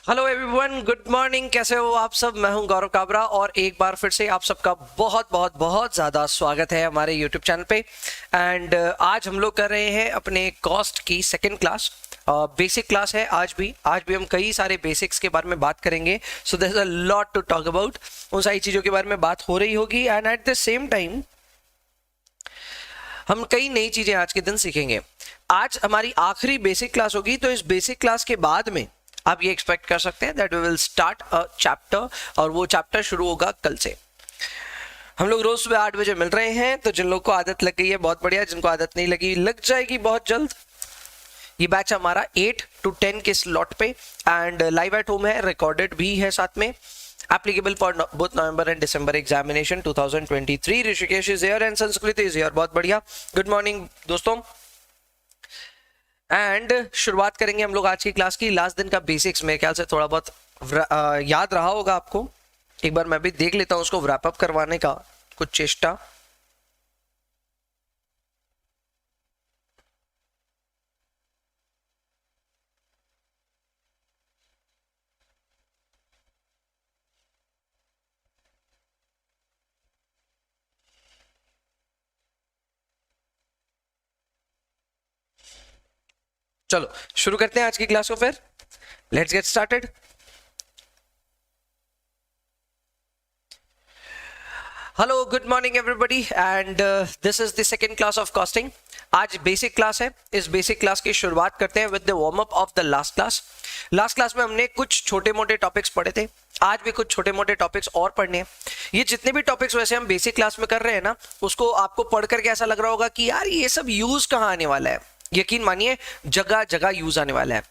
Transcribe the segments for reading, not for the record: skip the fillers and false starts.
Hello everyone, good morning. कैसे हो आप सब? मैं हूं गौरव काबरा और एक बार फिर से आप सबका बहुत बहुत बहुत ज़्यादा स्वागत है हमारे यूट्यूब चैनल पे। एंड आज हम लोग कर रहे हैं अपने कॉस्ट की सेकंड क्लास। बेसिक क्लास है आज भी हम कई सारे बेसिक्स के बारे में बात करेंगे। So there is a lot to talk about. उन सारी चीज़ों के बारे में बात हो रही होगी and at the same time हम कई नई चीज़ें आज के दिन सीखेंगे। आज हमारी आखिरी बेसिक क्लास होगी, तो इस बेसिक क्लास के बाद में आप ये एक्सपेक्ट कर सकते हैं that we will start a chapter, और वो चैप्टर शुरू होगा कल से। हम लोग रोज सुबह 8 बजे मिल रहे हैं, तो जिन लोग को आदत लग गई है बहुत बढ़िया, जिनको आदत नहीं लगी लग जाएगी बहुत जल्द। ये बैच हमारा 8 to 10 के स्लॉट पे एंड लाइव एट होम है, रिकॉर्डेड भी है साथ में। Applicable for both November and December examination 2023। Rishikesh is here and Sanskrit is here. बहुत बढ़िया, गुड मॉर्निंग दोस्तों। एंड शुरुआत करेंगे हम लोग आज की क्लास की। लास्ट दिन का बेसिक्स मेरे ख्याल से थोड़ा बहुत याद रहा होगा आपको। एक बार मैं भी देख लेता हूं उसको व्रैप अप करवाने का कुछ चेष्टा। चलो शुरू करते हैं आज की क्लास को फिर। Let's get started. Hello, good morning everybody and this is the second class of costing. आज बेसिक क्लास है। इस बेसिक क्लास की शुरुआत करते हैं with the warm up of the last class. Last class में हमने कुछ छोटे मोटे टॉपिक्स पढ़े थे, आज भी कुछ छोटे मोटे टॉपिक्स और पढ़ने हैं। ये जितने भी टॉपिक्स वैसे हम बेसिक क्लास में कर रहे हैं ना, उसको आपको पढ़ करके ऐसा लग रहा होगा कि यार ये सब यूज कहाँ आने वाला है। यकीन मानिए जगह जगह यूज आने वाला है।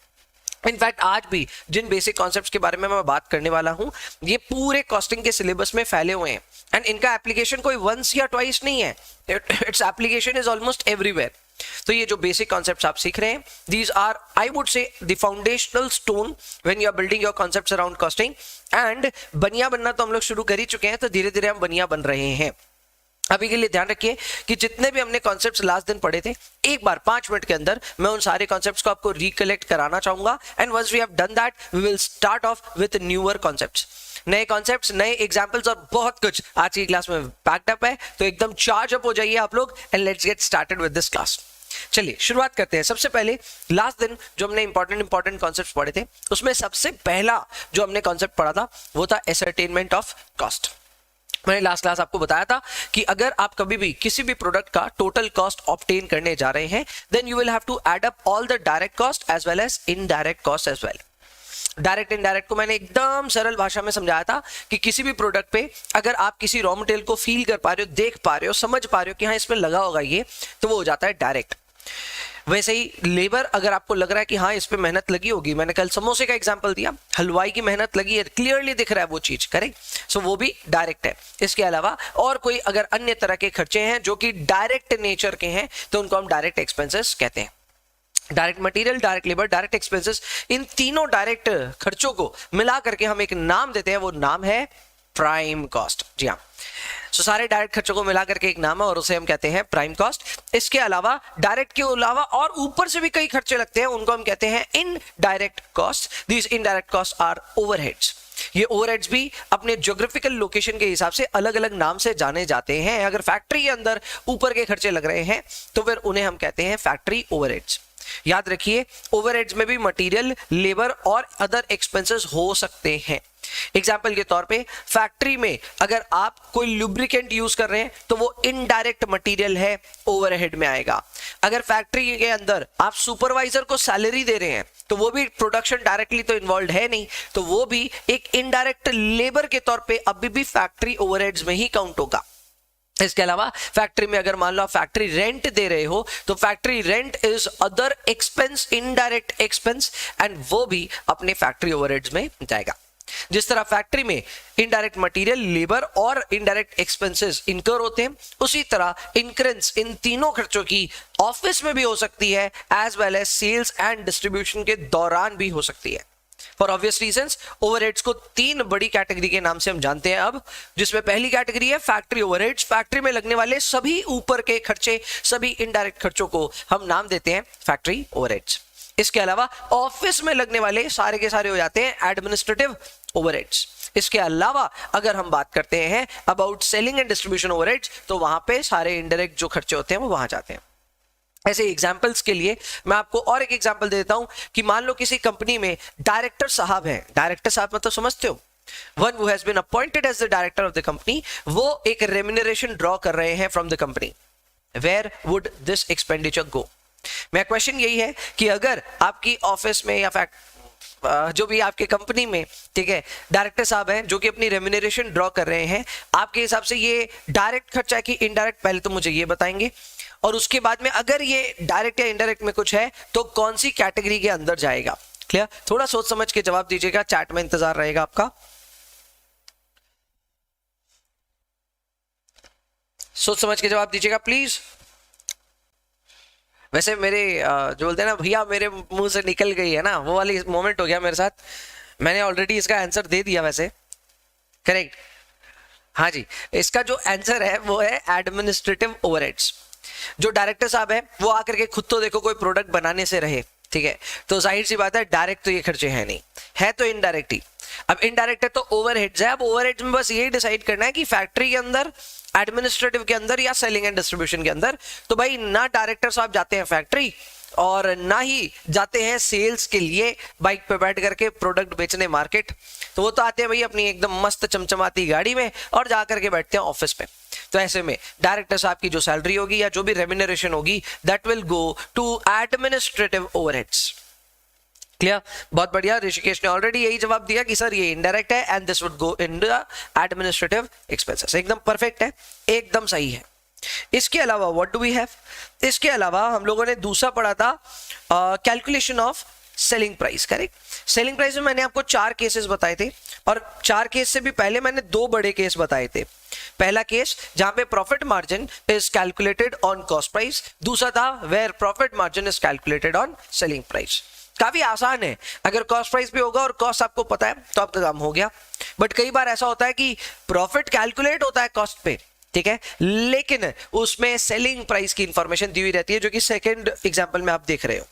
इनफैक्ट आज भी जिन बेसिक कॉन्सेप्ट्स के बारे में मैं बात करने वाला हूं, ये पूरे कॉस्टिंग के सिलेबस में फैले हुए हैं एंड इनका एप्लीकेशन कोई वंस या ट्वाइस नहीं है, it's application is almost everywhere. तो ये जो बेसिक कॉन्सेप्ट्स आप सीख रहे हैं, these are I would say the foundational stone when you are building your concepts around costing. And बनिया बनना तो हम लोग शुरू कर ही चुके हैं, तो धीरे धीरे हम बनिया बन रहे हैं। अभी के लिए ध्यान रखिए कि जितने भी हमने कॉन्सेप्ट्स लास्ट दिन पढ़े थे, एक बार 5 मिनट के अंदर मैं उन सारे कॉन्सेप्ट्स को आपको रिकलेक्ट कराना चाहूंगा। And once we have done that we will start off with newer concepts. नए कॉन्सेप्ट्स, नए एग्जांपल्स और बहुत कुछ आज की क्लास में पैक्ड अप है, तो एकदम चार्ज अप हो जाइए आप लोग and let's get started with this class. चलिए शुरुआत करते हैं। सबसे पहले लास्ट दिन जो हमने इंपॉर्टेंट कॉन्सेप्ट्स पढ़े थे, उसमें सबसे पहला जो हमने कॉन्सेप्ट पढ़ा था वो था एसरटेनमेंट ऑफ कॉस्ट। मैंने लास्ट क्लास आपको बताया था कि अगर आप कभी भी किसी भी प्रोडक्ट का टोटल कॉस्ट ऑब्टेन करने जा रहे हैं, then you will have to add up all the direct cost as well as indirect cost as well. Direct indirect को मैंने एकदम सरल भाषा में समझाया था कि किसी भी प्रोडक्ट पे अगर आप किसी रॉ मटेरियल को फील कर पा रहे हो, देख पा रहे हो, समझ पा रहे हो कि हाँ इसमें लगा होगा ये, तो वो हो जाता है डायरेक्ट। वैसे ही लेबर, अगर आपको लग रहा है कि हाँ इस पे मेहनत लगी होगी, मैंने कल समोसे का एग्जांपल दिया, हलवाई की मेहनत लगी है, क्लियरली दिख रहा है वो चीज, करेक्ट, सो वो भी डायरेक्ट है। इसके अलावा और कोई अगर अन्य तरह के खर्चे हैं जो कि डायरेक्ट नेचर के हैं, तो उनको हम डायरेक्ट एक्सपेंसेस कहते हैं। Direct material, direct labour, direct expenses, इन तीनों डायरेक्ट खर्चों को मिला करके हम एक नाम देते हैं, वो नाम है प्राइम कॉस्ट। जी हाँ, सो सारे डायरेक्ट खर्चों को मिला करके एक नाम है और उसे हम कहते हैं प्राइम कॉस्ट। इसके अलावा डायरेक्ट के अलावा और ऊपर से भी कई खर्चे लगते हैं, उनको हम कहते हैं indirect cost. These indirect cost are overheads. ये ओवरहेड्स भी अपने ज्योग्राफिकल लोकेशन के हिसाब से अलग अलग नाम से जाने जाते हैं। अगर फैक्ट्री के अंदर ऊपर के खर्चे लग रहे हैं तो फिर उन्हें हम कहते हैं फैक्ट्री ओवरहेड्स। याद रखिए ओवरहेड्स में भी मटेरियल, लेबर और अदर एक्सपेंसेस हो सकते हैं। एग्जाम्पल के तौर पे फैक्ट्री में अगर आप कोई लुब्रिकेंट यूज कर रहे हैं तो वो इनडायरेक्ट मटेरियल है, ओवरहेड में आएगा। अगर फैक्ट्री के अंदर आप सुपरवाइजर को सैलरी दे रहे हैं तो वो भी प्रोडक्शन डायरेक्टली तो इन्वॉल्व है नहीं, तो वो भी एक इनडायरेक्ट लेबर के तौर पे अभी भी फैक्ट्री ओवरहेड्स में ही काउंट होगा। इसके अलावा फैक्ट्री में अगर मान लो आप फैक्ट्री रेंट दे रहे हो तो factory rent is other expense, indirect expense, and वो भी अपने फैक्ट्री ओवरहेड्स में जाएगा। जिस तरह फैक्ट्री में इनडायरेक्ट मटेरियल, लेबर और इनडायरेक्ट एक्सपेंसेस इनकर होते हैं, उसी तरह इनकरेंस इन तीनों खर्चों की ऑफिस में भी हो सकती है as well as sales and distribution के दौरान भी हो सकती है। फॉर ऑब्वियस रीजंस ओवरहेड्स को 3 बड़ी कैटेगरी के नाम से हम जानते हैं अब, जिसमें पहली कैटेगरी है फैक्ट्री ओवरहेड्स। फैक्ट्री में लगने वाले सभी ऊपर के खर्चे, सभी इनडायरेक्ट खर्चों को हम नाम देते हैं फैक्ट्री ओवरहेड्स। इसके अलावा ऑफिस में लगने वाले सारे के सारे हो जाते हैं एडमिनिस्ट्रेटिव ओवरहेड्स। इसके अलावा अगर हम बात करते हैं about selling and distribution overheads, तो वहां पे सारे इनडायरेक्ट जो खर्चे होते हैं वो वहां जाते हैं। ऐसे एग्जाम्पल्स के लिए मैं आपको और एक एग्जाम्पल दे देता हूं कि मान लो किसी कंपनी में डायरेक्टर साहब हैं। डायरेक्टर साहब मतलब समझते हो, one who has been appointed as the director of the company, वो एक रेम्यूनरेशन ड्रॉ कर रहे हैं from the company. Where would this expenditure go? मेरा क्वेश्चन यही है कि अगर आपकी ऑफिस में या जो भी आपके कंपनी में, ठीक है, डायरेक्टर साहब हैं जो कि अपनी रेम्यूनरेशन ड्रॉ कर रहे हैं, आपके हिसाब से ये डायरेक्ट खर्चा है कि इनडायरेक्ट, पहले तो मुझे ये बताएंगे, और उसके बाद में अगर ये डायरेक्ट या इनडायरेक्ट में कुछ है तो कौन सी कैटेगरी के अंदर जाएगा? क्लियर? थोड़ा सोच समझ के जवाब दीजिएगा, चैट में इंतजार रहेगा आपका। सोच समझ के जवाब दीजिएगा प्लीज। वैसे मेरे जो बोलते हैं ना भैया मेरे मुंह से निकल गई है ना, वो वाली मोमेंट हो गया मेरे साथ। मैंने ऑलरेडी इसका आंसर दे दिया वैसे, करेक्ट? हाँ जी, इसका जो आंसर है वो है एडमिनिस्ट्रेटिव ओवरहेड्स। जो डायरेक्टर साहब है वो आकर के खुद तो देखो कोई प्रोडक्ट बनाने से रहे, ठीक है, तो जाहिर सी बात है डायरेक्ट तो ये खर्चे हैं नहीं, है तो इनडायरेक्ट ही। अब इनडायरेक्ट है तो ओवरहेड्स है। अब ओवरहेड्स में बस यही डिसाइड करना है कि फैक्ट्री के अंदर, एडमिनिस्ट्रेटिव के अंदर या सेलिंग एंड डिस्ट्रीब्यूशन के अंदर। तो भाई ना डायरेक्टर साहब जाते हैं फैक्ट्री और ना ही जाते हैं सेल्स के लिए बाइक पे बैठ करके प्रोडक्ट बेचने मार्केट। तो वो तो आते हैं भाई अपनी एकदम मस्त चमचमाती गाड़ी में और जा करके बैठते हैं ऑफिस पे। तो ऐसे में डायरेक्टर साहब की जो सैलरी होगी या जो भी रेम्यूनरेशन होगी that will go to administrative overheads. Clear? बहुत बढ़िया, ऋषिकेश ने ऑलरेडी यही जवाब दिया कि सर ये इनडायरेक्ट है and this would go in the administrative expenses. एकदम परफेक्ट है, एकदम सही है। इसके अलावा व्हाट डू वी हैव? इसके अलावा हम लोगों ने दूसरा पढ़ा था calculation of selling price. Correct? Selling price में मैंने आपको 4 केसेस बताए थे और 4 केस से भी पहले मैंने 2 बड़े केस बताए थे। पहला केस जहां पे profit margin is calculated on cost price, दूसरा था where profit margin is calculated on selling price. काफी आसान है, अगर कॉस्ट प्राइस भी होगा और कॉस्ट आपको पता है तो आपका काम हो गया। बट कई बार ऐसा होता है कि प्रॉफिट कैलकुलेट होता है कॉस्ट पे, ठीक है, लेकिन उसमें सेलिंग प्राइस की इंफॉर्मेशन दी हुई रहती है, जो कि सेकंड एग्जांपल में आप देख रहे हो।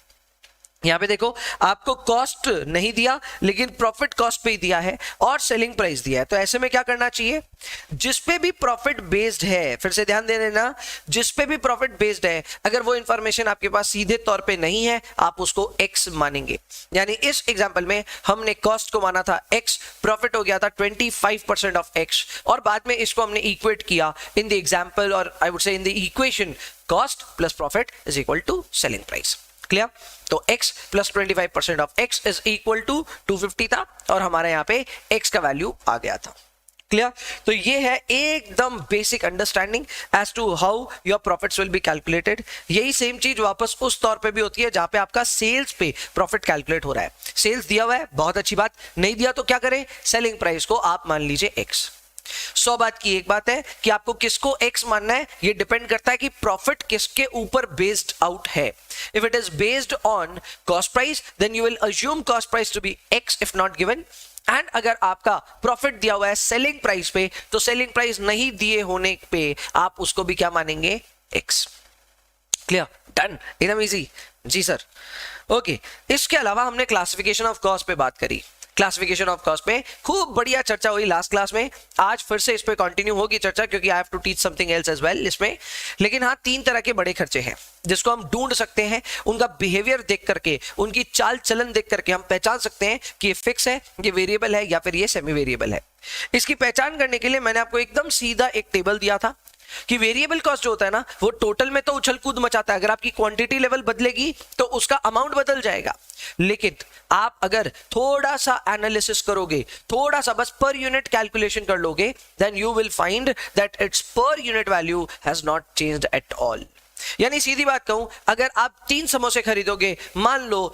यहां पे देखो आपको कॉस्ट नहीं दिया लेकिन प्रॉफिट कॉस्ट पे ही दिया है और सेलिंग प्राइस दिया है। तो ऐसे में क्या करना चाहिए? जिस पे भी प्रॉफिट बेस्ड है, फिर से ध्यान दे लेना, जिस पे भी प्रॉफिट बेस्ड है, अगर वो इंफॉर्मेशन आपके पास सीधे तौर पे नहीं है आप उसको एक्स मानेंगे। यानी इस एग्जांपल में हमने कॉस्ट को माना था एक्स, प्रॉफिट हो गया था 25% ऑफ एक्स, और बाद में इसको हमने इक्वेट किया इन द एग्जांपल और I would say in the equation cost plus profit is equal to selling price. Clear? तो x plus 25% of x is equal to 250 था और हमारे यहाँ पे x का वैल्यू आ गया था। क्लियर? तो ये है एकदम basic understanding as to how your profits will be calculated. यही सेम चीज वापस उस तौर पे भी होती है जहां पे आपका सेल्स पे प्रॉफिट कैलकुलेट हो रहा है। सेल्स दिया हुआ है, बहुत अच्छी बात, नहीं दिया तो क्या करें? सेलिंग प्राइस को आप मान लीजिए x। 100 बात की एक बात है कि आपको किसको x मानना है, ये डिपेंड करता है कि प्रॉफिट किसके ऊपर बेस्ड आउट है। If it is based on cost price then you will assume cost price to be x if not given, and अगर आपका प्रॉफिट दिया हुआ है सेलिंग प्राइस पे तो सेलिंग प्राइस नहीं दिए होने पे आप उसको भी क्या मानेंगे? x। क्लियर? डन? एकदम इजी। जी सर। ओके, इसके अलावा हमने क्लासिफिकेशन ऑफ कॉस्ट पे बात करी। क्लासिफिकेशन ऑफ कॉस्ट पे खूब बढ़िया चर्चा हुई लास्ट क्लास में। आज फिर से इस पे कंटिन्यू होगी चर्चा क्योंकि I have to teach something else as well इसमें। लेकिन हाँ, 3 तरह के बड़े खर्चे हैं जिसको हम ढूंढ सकते हैं, उनका बिहेवियर देख करके, उनकी चाल चलन देख करके हम पहचान सकते हैं कि ये फिक्स है, ये वेरिएबल है या फिर ये सेमी वेरिएबल है। इसकी पहचान करने के लिए मैंने आपको एकदम सीधा एक टेबल दिया था कि वेरिएबल कॉस्ट जो होता है ना वो टोटल में तो उछल कूद मचाता है। अगर आपकी क्वांटिटी लेवल बदलेगी तो उसका अमाउंट बदल जाएगा, लेकिन आप अगर थोड़ा सा एनालिसिस करोगे, थोड़ा सा बस पर यूनिट कैलकुलेशन कर लोगे, then you will find that it's per unit value has not changed at all. यानी सीधी बात कहूं, अगर आप 3 समोसे खरीदोगे, मान लो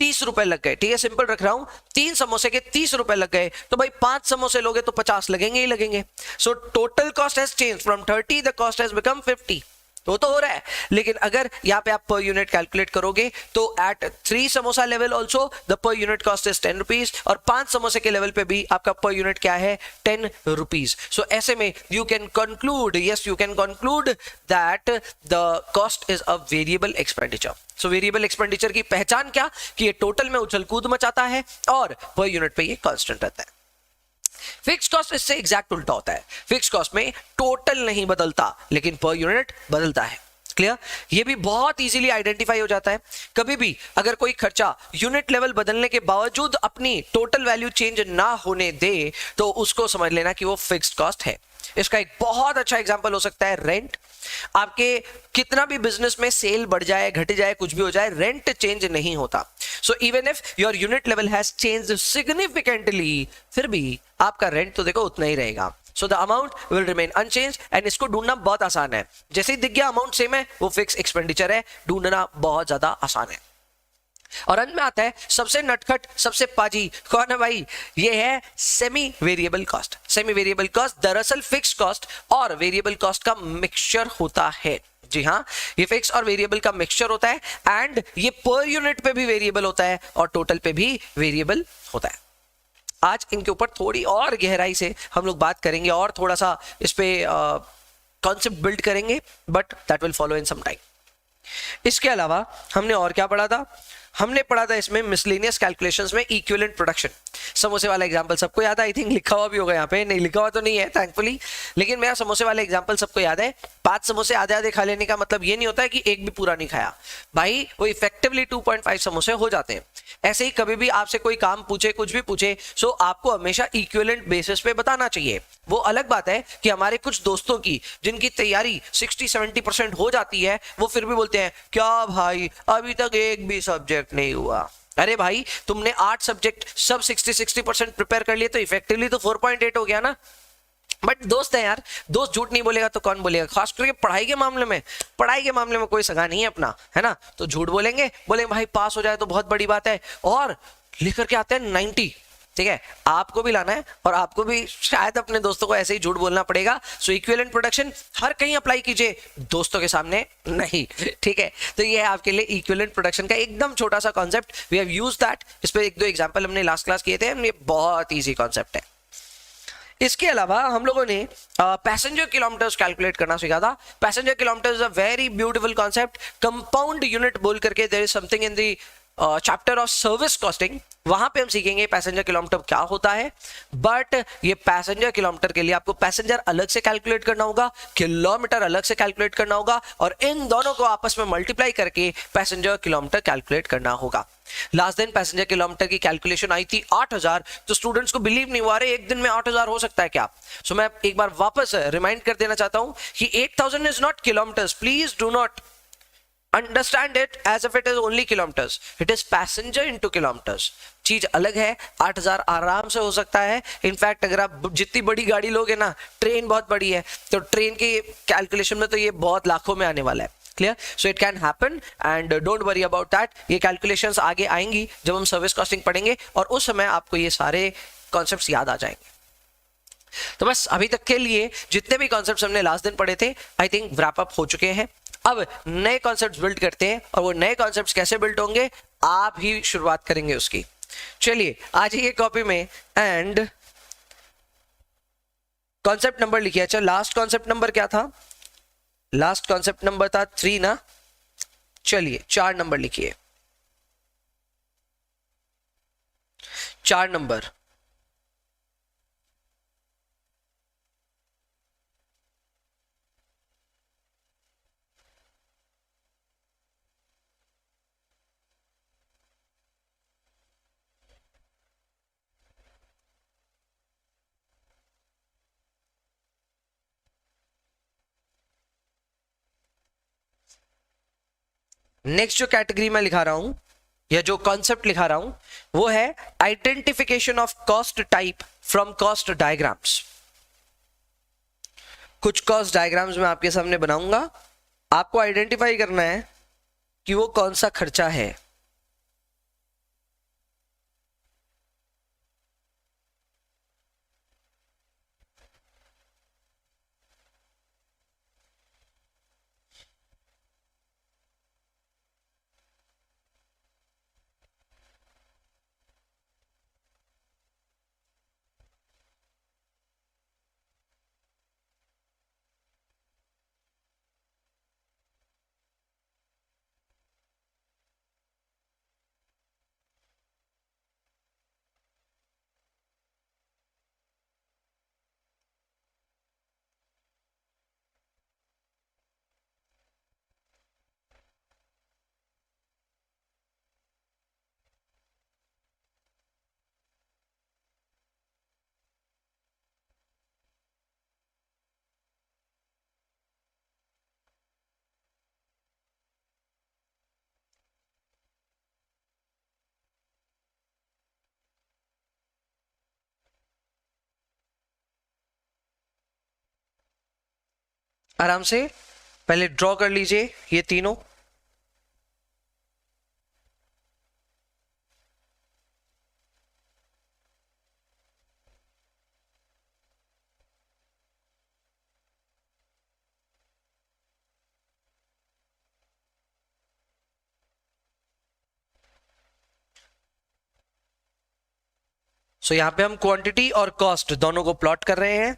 30 रुपए लग गए, ठीक है, सिंपल रख रहा हूं, 3 समोसे के 30 रुपए लग गए, तो भाई 5 समोसे लोगे तो 50 लगेंगे ही लगेंगे। सो total cost has change from 30, the cost has become 50। वो तो हो रहा है, लेकिन अगर यहाँ पे आप पर यूनिट कैलकुलेट करोगे तो at 3 samosa level also the per unit cost is 10 rupees, और 5 समोसे के लेवल पे भी आपका पर यूनिट क्या है, 10 रुपीज। सो ऐसे में you can conclude, yes you can conclude that the cost is a variable expenditure. So variable expenditure की पहचान क्या, कि ये टोटल में उछल कूद मचाता है और पर यूनिट पे ये कांस्टेंट रहता है। फिक्स कॉस्ट इससे एग्जैक्ट उल्टा होता है, फिक्स कॉस्ट में टोटल नहीं बदलता लेकिन पर यूनिट बदलता है। क्लियर? ये भी बहुत इजीली आइडेंटिफाई हो जाता है। कभी भी अगर कोई खर्चा यूनिट लेवल बदलने के बावजूद अपनी टोटल वैल्यू चेंज ना होने दे तो उसको समझ लेना कि वो फिक्स्ड कॉस्ट है। इसका एक बहुत अच्छा एग्जांपल हो सकता है रेंट। आपके कितना भी बिजनेस में सेल बढ़ जाए, घट जाए, कुछ भी हो जाए, रेंट चेंज नहीं होता। So even if your unit level has changed significantly, फिर भी आपका रेंट तो देखो उतना ही रहेगा। So the amount will remain unchange, and इसको ढूंढना बहुत आसान है। जैसे ही दिख गया अमाउंट सेम है, वो फिक्स एक्सपेंडिचर है, ढूंढना बहुत ज्यादा आसान है। और अंत में आता है सबसे नटखट, सबसे पाजी, कौन है भाई? ये है semi variable cost. Semi variable cost दरअसल फिक्स कॉस्ट और वेरिएबल कॉस्ट का मिक्सचर होता है। जी हाँ, ये फिक्स और वेरिएबल का मिक्सचर होता है, एंड ये पर यूनिट पे भी वेरिएबल होता है और टोटल पे भी वेरिएबल होता है। आज इनके ऊपर थोड़ी और गहराई से हम लोग बात करेंगे और थोड़ा सा इस पे कॉन्सेप्ट बिल्ड करेंगे, but that will follow in some time. इसके अलावा हमने और क्या पढ़ा था? हमने पढ़ा था इसमें मिसलेनियस कैलकुलेशंस में इक्विवेलेंट प्रोडक्शन। समोसे वाला एग्जांपल सबको याद है, आई थिंक लिखा हुआ भी होगा यहाँ पे, नहीं लिखा हुआ तो नहीं है थैंकफुली, लेकिन मेरा समोसे वाला एग्जांपल सबको याद है। 5 समोसे आधे आधे खा लेने का मतलब ये नहीं होता है कि एक भी पूरा नहीं खाया भाई, वो इफेक्टिवली 2.5 समोसे हो जाते हैं। ऐसे ही कभी भी आपसे कोई काम पूछे, कुछ भी पूछे, सो आपको हमेशा इक्विवेलेंट बेसिस पे बताना चाहिए। वो अलग बात है कि हमारे कुछ दोस्तों की जिनकी तैयारी 60-70% हो जाती है, वो फिर भी बोलते हैं क्या भाई अभी तक एक भी सब्जेक्ट नहीं हुआ। अरे भाई तुमने 8 सब्जेक्ट सब 60% प्रिपेयर कर लिए तो इफेक्टिवली तो 4.8 हो गया ना। बट दोस्त है यार, दोस्त झूठ नहीं बोलेगा तो कौन बोलेगा? खास करके पढ़ाई के मामले में, पढ़ाई के मामले में कोई सगा नहीं है अपना, है ना? तो झूठ बोलेंगे, बोलेंगे भाई पास हो जाए तो बहुत बड़ी बात है, और लेकर के आते हैं 90। ठीक है, आपको भी लाना है और आपको भी शायद अपने दोस्तों को ऐसे ही झूठ बोलना पड़ेगा। सो इक्विवेलेंट प्रोडक्शन हर कहीं अप्लाई कीजिए, दोस्तों के सामने नहीं। ठीक है, तो ये है आपके लिए इक्विवेलेंट प्रोडक्शन का एकदम छोटा सा concept. We have used that, इस पे 1-2 एग्जांपल हमने लास्ट क्लास किए थे, ये बहुत इजी कॉन्सेप्ट है। इसके अलावा हम लोगों ने पैसेंजर किलोमीटर्स कैलकुलेट करना सीखा था। Passenger kilometer is a very beautiful concept. Compound unit बोल करके there is something in the chapter of service costing, वहां पे हम सीखेंगे पैसेंजर किलोमीटर क्या होता है। बट ये पैसेंजर किलोमीटर के लिए आपको पैसेंजर अलग से कैलकुलेट करना होगा, किलोमीटर अलग से कैलकुलेट करना होगा, और इन दोनों को आपस में मल्टीप्लाई करके पैसेंजर किलोमीटर कैलकुलेट करना होगा। लास्ट दिन पैसेंजर किलोमीटर की कैलकुलेशन आई थी 8000, तो स्टूडेंट्स को बिलीव नहीं हुआ, रहे एक दिन में 8000 हो सकता है क्या? सो मैं एक बार वापस रिमाइंड कर देना चाहता हूं कि 8000 is not kilometres, please do not understand it as if it is only kilometers, it is passenger into kilometers। चीज अलग है। 8000 आराम से हो सकता है। इनफैक्ट अगर आप जितनी बड़ी गाड़ी लोगे ना, ट्रेन बहुत बड़ी है, तो ट्रेन की कैलकुलेशन में तो ये बहुत लाखों में आने वाला है। Clear? So it can happen and don't worry about that. ये कैलकुलेशंस आगे आएंगी जब हम सर्विस कॉस्टिंग पढ़ेंगे, और उस समय आपको ये सारे कॉन्सेप्ट्स याद आ जाएंगे। तो बस अभी तक के लिए जितने भी कॉन्सेप्ट्स हमने लास्ट दिन पढ़े थे, आई थिंक रैप अप हो चुके हैं। अब नए कॉन्सेप्ट्स बिल्ड करते हैं, और वो नए कॉन्सेप्ट्स कैसे बिल्ड होंगे आप ही शुरुआत करेंगे उसकी। चलिए आ जाइए कॉपी में एंड कॉन्सेप्ट नंबर लिखिए। अच्छा, लास्ट कॉन्सेप्ट नंबर क्या था? लास्ट कॉन्सेप्ट नंबर था 3 ना। चलिए 4 नंबर लिखिए। 4 नंबर नेक्स्ट जो कैटेगरी में लिखा रहा हूं या जो कॉन्सेप्ट लिखा रहा हूं वो है identification of cost type from cost diagrams. कुछ कॉस्ट डायग्राम्स मैं आपके सामने बनाऊंगा, आपको आइडेंटिफाई करना है कि वो कौन सा खर्चा है। आराम से पहले ड्रॉ कर लीजिए ये तीनों। सो यहां पे हम क्वांटिटी और कॉस्ट दोनों को प्लॉट कर रहे हैं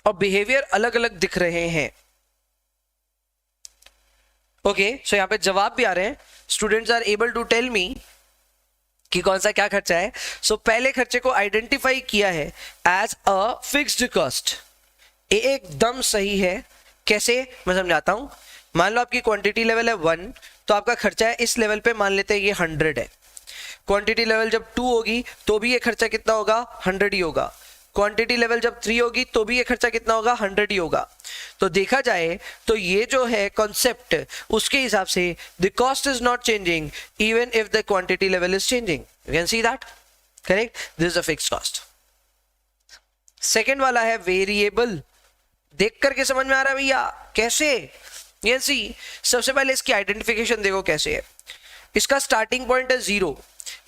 और बिहेवियर अलग अलग दिख रहे हैं। ओके, सो यहां पे जवाब भी आ रहे हैं। Students are able to tell me कि कौन सा क्या खर्चा है। सो पहले खर्चे को आइडेंटिफाई किया है एज अ फिक्स्ड कॉस्ट। एकदम सही है। कैसे, मैं समझाता हूं। मान लो आपकी क्वांटिटी लेवल है 1, तो आपका खर्चा है इस लेवल पे, मान लेते हैं ये 100 है। क्वांटिटी लेवल जब 2 होगी तो भी ये खर्चा कितना होगा, 100 ही होगा। क्वांटिटी लेवल जब 3 होगी तो भी ये खर्चा कितना होगा, 100 ही होगा। तो देखा जाए तो ये जो है कॉन्सेप्ट, उसके हिसाब से the cost is not changing even if the quantity level is changing. You can see that, correct, this is a fixed cost. Second वाला है वेरिएबल। देख करके समझ में आ रहा है भैया कैसे? ये सी, सबसे पहले इसकी आइडेंटिफिकेशन देखो कैसे है। इसका स्टार्टिंग पॉइंट है 0,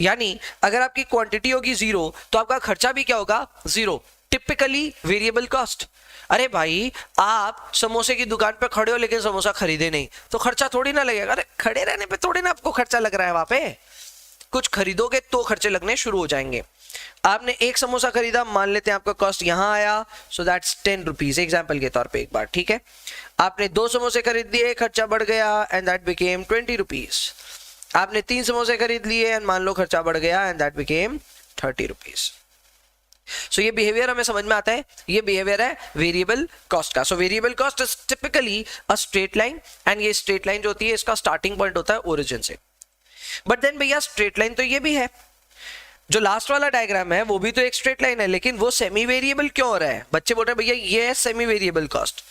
यानी अगर आपकी क्वांटिटी होगी 0 तो आपका खर्चा भी क्या होगा, 0। Typically variable cost. अरे भाई, आप समोसे की दुकान पे खड़े हो लेकिन समोसा खरीदे नहीं, तो खर्चा थोड़ी ना लगेगा। अरे खड़े रहने पे थोड़ी ना आपको खर्चा लग रहा है, वहां पे कुछ खरीदोगे तो खर्चे लगने शुरू हो जाएंगे। आपने एक समोसा खरीदा, मान लेते हैं आपका कॉस्ट यहां आया, सो दैट्स 10 रुपीज एग्जाम्पल के तौर पे एक बार, ठीक है। आपने 2 समोसे खरीद लिए, खर्चा बढ़ गया एंड दैट बिकेम 20 रुपीज। आपने 3 समोसे खरीद लिए एंड मान लो खर्चा बढ़ गया एंड दैट बिकेम 30 रुपीज। सो ये बिहेवियर हमें समझ में आता है, ये बिहेवियर है वेरिएबल कॉस्ट का। So variable cost is typically a straight line, and ये स्ट्रेट लाइन जो होती है इसका स्टार्टिंग पॉइंट होता है ओरिजिन से। बट देन भैया स्ट्रेट लाइन तो ये भी है, जो लास्ट वाला डायग्राम है वो भी तो एक स्ट्रेट लाइन है, लेकिन वो सेमी वेरिएबल क्यों हो रहा है? बच्चे बोल रहे हैं भैया ये है semi variable cost.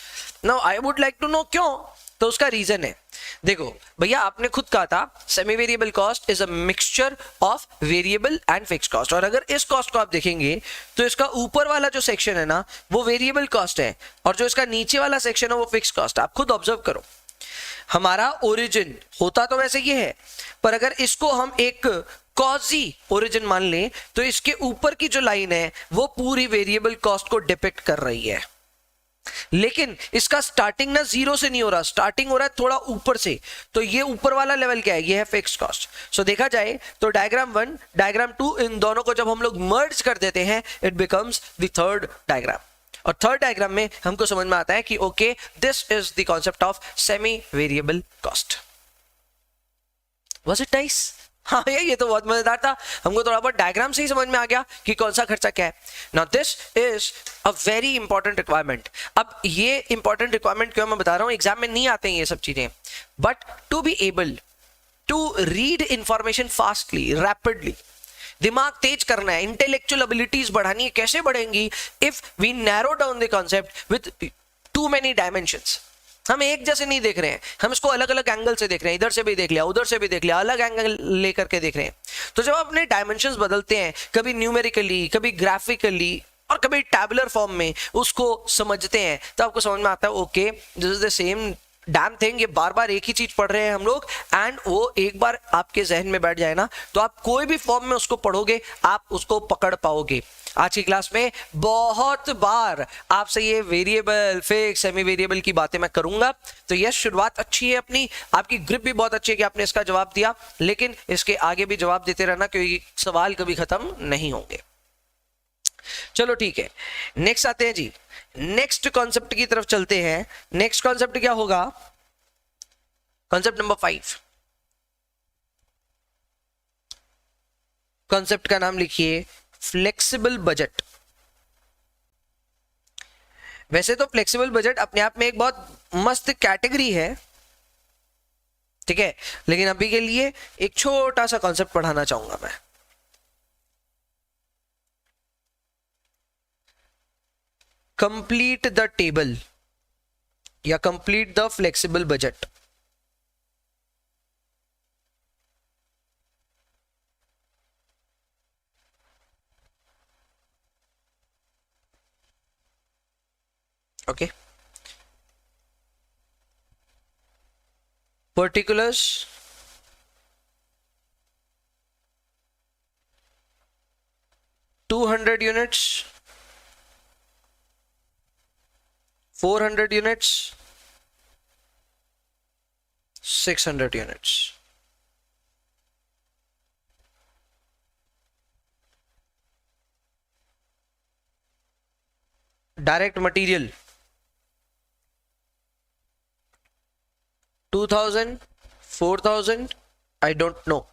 Now I would like to know क्यों। तो उसका रीजन है, देखो भैया आपने खुद कहा था semi variable cost is a mixture of variable and fixed cost. और अगर इस कॉस्ट को आप देखेंगे तो इसका ऊपर वाला जो सेक्शन है ना वो वेरिएबल कॉस्ट है, और जो इसका नीचे वाला सेक्शन है वो फिक्स्ड कॉस्ट। आप खुद ऑब्जर्व करो, हमारा ओरिजिन होता तो वैसे ये है, पर अगर इसको हम एक कॉजी ओरिजिन मान लें तो इसके ऊपर की जो लाइन है वो पूरी वेरिएबल कॉस्ट को डिपिक्ट कर रही है। लेकिन इसका स्टार्टिंग ना 0 से नहीं हो रहा, स्टार्टिंग हो रहा है थोड़ा ऊपर से। तो ये ऊपर वाला लेवल क्या है, ये है फिक्स्ड कॉस्ट। सो देखा जाए तो डायग्राम 1 डायग्राम 2 इन दोनों को जब हम लोग मर्ज कर देते हैं it becomes the third diagram. और थर्ड डायग्राम में हमको समझ में आता है कि okay this is the concept of semi variable cost. Was it nice? हाँ भैया ये तो बहुत मजेदार था, हमको थोड़ा बहुत डायग्राम से ही समझ में आ गया कि कौन सा खर्चा क्या है। Now this is a very important requirement. अब ये इंपॉर्टेंट रिक्वायरमेंट क्यों मैं बता रहा हूं, एग्जाम में नहीं आते हैं ये सब चीजें, but to be able to read information fastly rapidly, दिमाग तेज करना है, इंटेलेक्चुअल एबिलिटीज बढ़ानी है। कैसे बढ़ेंगी? If we narrow down the concept with too many dimensions. हम एक जैसे नहीं देख रहे हैं, हम इसको अलग अलग एंगल से देख रहे हैं, इधर से भी देख लिया उधर से भी देख लिया, अलग एंगल लेकर के देख रहे हैं। तो जब अपने डायमेंशंस बदलते हैं, कभी न्यूमेरिकली कभी ग्राफिकली और कभी टैबुलर फॉर्म में उसको समझते हैं, तो आपको समझ में आता है okay this is the same damn thing. ये बार बार एक ही चीज पढ़ रहे हैं हम लोग, एंड वो एक बार आपके जहन में बैठ जाए ना तो आप कोई भी फॉर्म में उसको पढ़ोगे आप उसको पकड़ पाओगे। आज की क्लास में बहुत बार आपसे ये वेरिएबल फिक्स सेमी वेरिएबल की बातें मैं करूंगा। तो यह शुरुआत अच्छी है अपनी, आपकी ग्रिप भी बहुत अच्छी है कि आपने इसका जवाब दिया, लेकिन इसके आगे भी जवाब देते रहना क्योंकि सवाल कभी खत्म नहीं होंगे। चलो ठीक है, नेक्स्ट आते हैं जी, नेक्स्ट कॉन्सेप्ट की तरफ चलते हैं। नेक्स्ट कॉन्सेप्ट क्या होगा? Concept number 5। कॉन्सेप्ट का नाम लिखिए फ्लेक्सिबल बजट। वैसे तो फ्लेक्सिबल बजट अपने आप में एक बहुत मस्त कैटेगरी है, ठीक है, लेकिन अभी के लिए एक छोटा सा कॉन्सेप्ट पढ़ाना चाहूंगा मैं। कंप्लीट द टेबल या complete the flexible budget. Okay particulars, units, 400 units, 600 units. Direct material 2000, 4000, I don't know.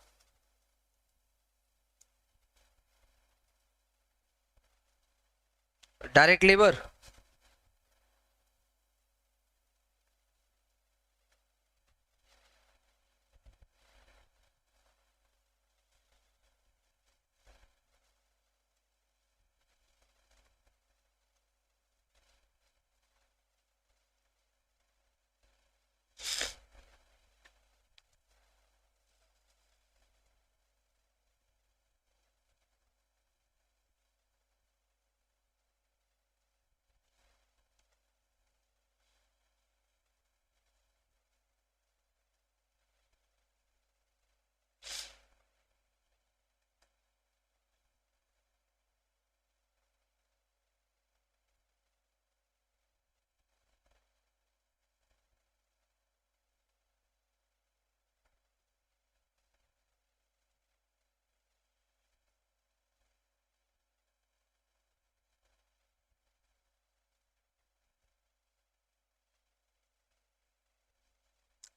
Direct labor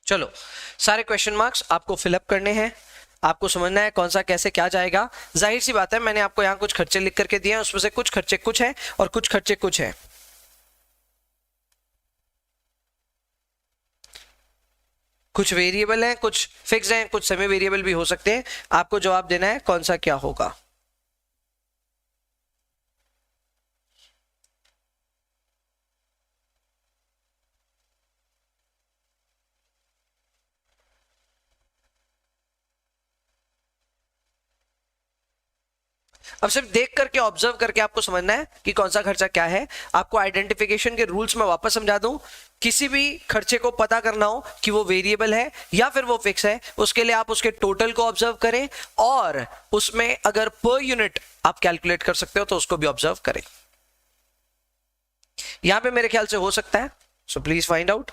चलो सारे क्वेश्चन मार्क्स आपको फिलअप करने हैं, आपको समझना है कौन सा कैसे क्या जाएगा। जाहिर सी बात है मैंने आपको यहाँ कुछ खर्चे लिख करके दिए हैं, उसमें से कुछ खर्चे कुछ है और कुछ खर्चे कुछ है। कुछ वेरिएबल हैं, कुछ फिक्स हैं, कुछ सेमी वेरिएबल भी हो सकते हैं। आपको जवाब देना है कौन सा क्या होगा। अब सिर्फ देख करके ऑब्जर्व करके आपको समझना है कि कौन सा खर्चा क्या है। आपको आइडेंटिफिकेशन के रूल्स में वापस समझा दूं, किसी भी खर्चे को पता करना हो कि वो वेरिएबल है या फिर वो फिक्स है, उसके लिए आप उसके टोटल को ऑब्जर्व करें और उसमें अगर पर यूनिट आप कैलकुलेट कर सकते हो तो उसको भी ऑब्जर्व करें। यहां पे मेरे ख्याल से हो सकता है, सो प्लीज फाइंड आउट।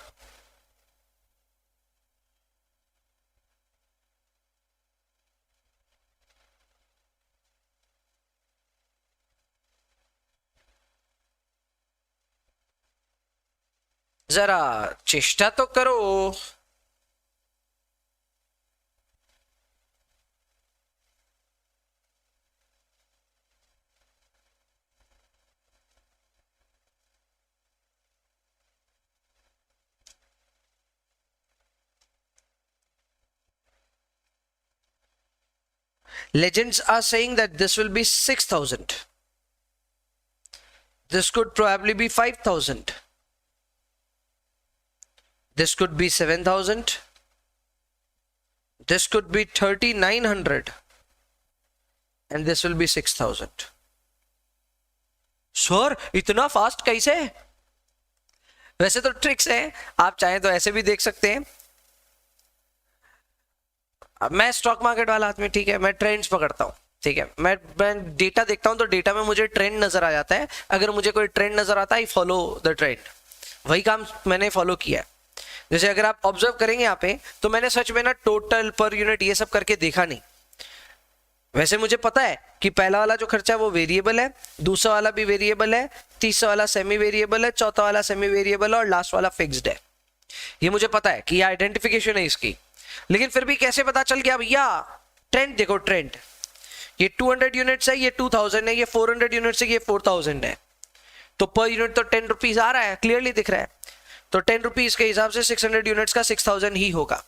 जरा चेष्टा तो करो। Legends are saying that this will be 6,000. This could probably be 5,000. This could be 7,000. This could be 3,900. And this will be 6,000. Sir इतना फास्ट कैसे? वैसे तो ट्रिक्स है, आप चाहें तो ऐसे भी देख सकते हैं। अब मैं स्टॉक मार्केट वाला आदमी, ठीक है, मैं ट्रेंड्स पकड़ता हूँ, ठीक है, मैं डेटा देखता हूँ तो डेटा में मुझे ट्रेंड नजर आ जाता है। अगर मुझे कोई ट्रेंड नजर आता है, आई फॉलो द ट्रेंड, वही काम मैंने फॉलो किया है। जैसे अगर आप ऑब्जर्व करेंगे यहाँ पे, तो मैंने सच में ना टोटल पर यूनिट ये सब करके देखा नहीं। वैसे मुझे पता है कि पहला वाला जो खर्चा है वो वेरिएबल है, दूसरा वाला भी वेरिएबल है, तीसरा वाला सेमी वेरिएबल है, चौथा वाला सेमी वेरिएबल है और लास्ट वाला फिक्स्ड है। ये मुझे पता है कि ये आइडेंटिफिकेशन है इसकी। लेकिन फिर भी कैसे पता चल गया भैया? ट्रेंड देखो, ट्रेंड, ये 200 यूनिट्स है, ये 2000 है, ये 400 यूनिट्स है, ये 4000 है, तो पर यूनिट तो 10 रुपीज आ रहा है, क्लियरली दिख रहा है। तो 10 रुपीज के हिसाब से 600 यूनिट्स का 6000 ही होगा।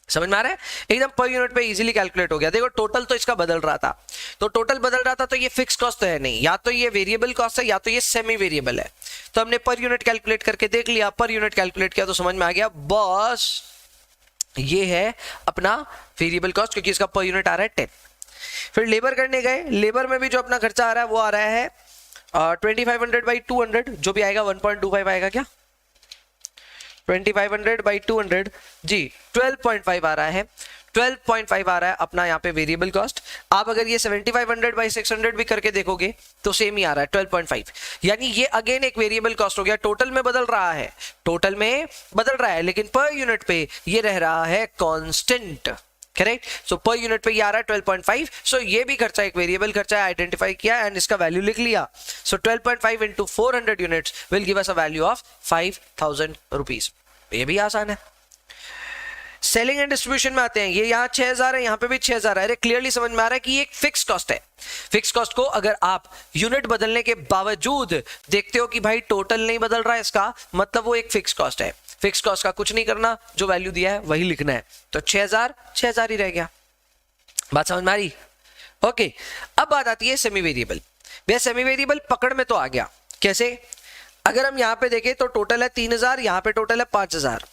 समझ में आ रहा है? एकदम पर यूनिट पे इजीली कैलकुलेट हो गया। देखो टोटल तो इसका बदल रहा था, तो टोटल बदल रहा था, तो ये फिक्स कॉस्ट तो है नहीं, या तो ये वेरिएबल कॉस्ट है या तो ये सेमी वेरिएबल है। तो हमने पर यूनिट कैलकुलेट करके देख लिया, पर यूनिट कैलकुलेट किया तो समझ में आ गया बस ये है अपना वेरिएबल कॉस्ट, क्योंकि इसका पर यूनिट आ रहा है 10। फिर लेबर करने गए, लेबर में भी जो अपना खर्चा आ रहा है वो आ रहा है 2500 बाई 200, जो भी आएगा 1.25 आएगा। क्या 2500 बाई 200 जी 12.5 आ रहा है, 12.5 आ रहा है अपना यहाँ पे वेरिएबल कॉस्ट। आप अगर ये 7500 बाई 600 भी करके देखोगे तो सेम ही आ रहा है 12.5, यानी ये अगेन एक वेरिएबल कॉस्ट हो गया। टोटल में बदल रहा है, टोटल में बदल रहा है, लेकिन पर यूनिट पे ये रह रहा है कांस्टेंट, करेक्ट। सो पर यूनिट पे ये आ रहा है 12.5। सो ये भी खर्चा एक वेरिएबल खर्चा है, आइडेंटिफाई किया एंड इसका वैल्यू लिख लिया। सो 12.5 into 400 units will give us a value of 5000 rupees. ये भी आसान है। सेलिंग एंड डिस्ट्रीब्यूशन में आते हैं, ये यहाँ 6000 है, यहाँ पे भी 6000 है। अरे क्लियरली समझ में आ रहा है कि ये एक फिक्स कॉस्ट है। फिक्स कॉस्ट को अगर आप यूनिट बदलने के बावजूद देखते हो कि भाई टोटल नहीं बदल रहा है इसका, मतलब वो एक फिक्स कॉस्ट है। फिक्स कॉस्ट का कुछ नहीं करना, जो वैल्यू दिया है वही लिखना है। तो 6000 ही रह गया। बात समझ में आ रही? ओके, अब बात आती है सेमी वेरिएबल। भैया सेमी वेरिएबल पकड़ में तो आ गया, कैसे? अगर हम यहाँ पे देखें तो टोटल है 3000, यहाँ पे टोटल है 5000,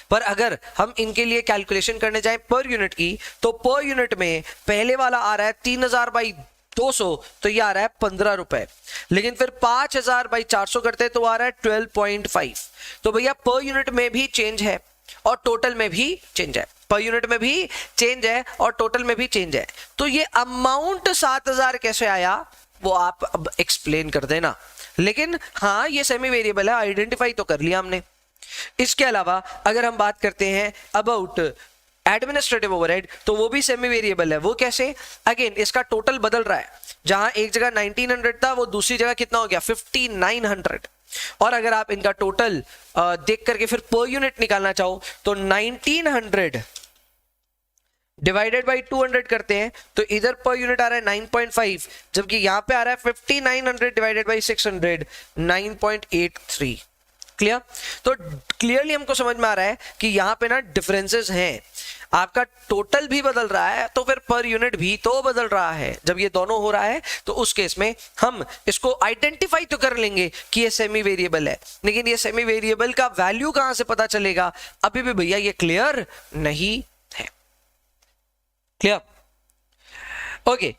पर अगर हम इनके लिए कैलकुलेशन करने जाए पर यूनिट की, तो पर यूनिट में पहले वाला आ रहा है 3000 बाई 200, तो ये आ रहा है 15 रुपए। लेकिन फिर 5000 बाई 400 करते तो आ रहा है 12.5। तो भैया पर यूनिट में भी चेंज है और टोटल में भी चेंज है, पर यूनिट में भी चेंज है और टोटल में भी चेंज है। तो ये अमाउंट 7000 कैसे आया वो आप अब एक्सप्लेन कर देना। लेकिन हाँ, ये सेमी वेरिएबल है, आइडेंटिफाई तो कर लिया हमने। इसके अलावा अगर हम बात करते हैं अबाउट एडमिनिस्ट्रेटिव ओवरहेड, तो वो भी सेमी वेरिएबल है। वो कैसे? अगेन इसका टोटल बदल रहा है, जहां एक जगह 1900 था वो दूसरी जगह कितना हो गया 5900। और अगर आप इनका टोटल देख करके फिर पर यूनिट निकालना चाहो तो 1900 डिवाइडेड बाई 200 करते हैं तो इधर पर यूनिट आ रहा है 9.5, जबकि यहां पे आ रहा है 5900 डिवाइडेड बाई 600 9.83। क्लियर? तो क्लियरली हमको समझ में आ रहा है कि यहां पे ना डिफरेंसेस हैं। आपका टोटल भी बदल रहा है तो फिर पर यूनिट भी तो बदल रहा है। जब ये दोनों हो रहा है तो उस केस में हम इसको आइडेंटिफाई तो कर लेंगे कि ये सेमी वेरिएबल है, लेकिन ये सेमी वेरिएबल का वैल्यू कहां से पता चलेगा, अभी भी भैया ये क्लियर नहीं है। क्लियर? ओके,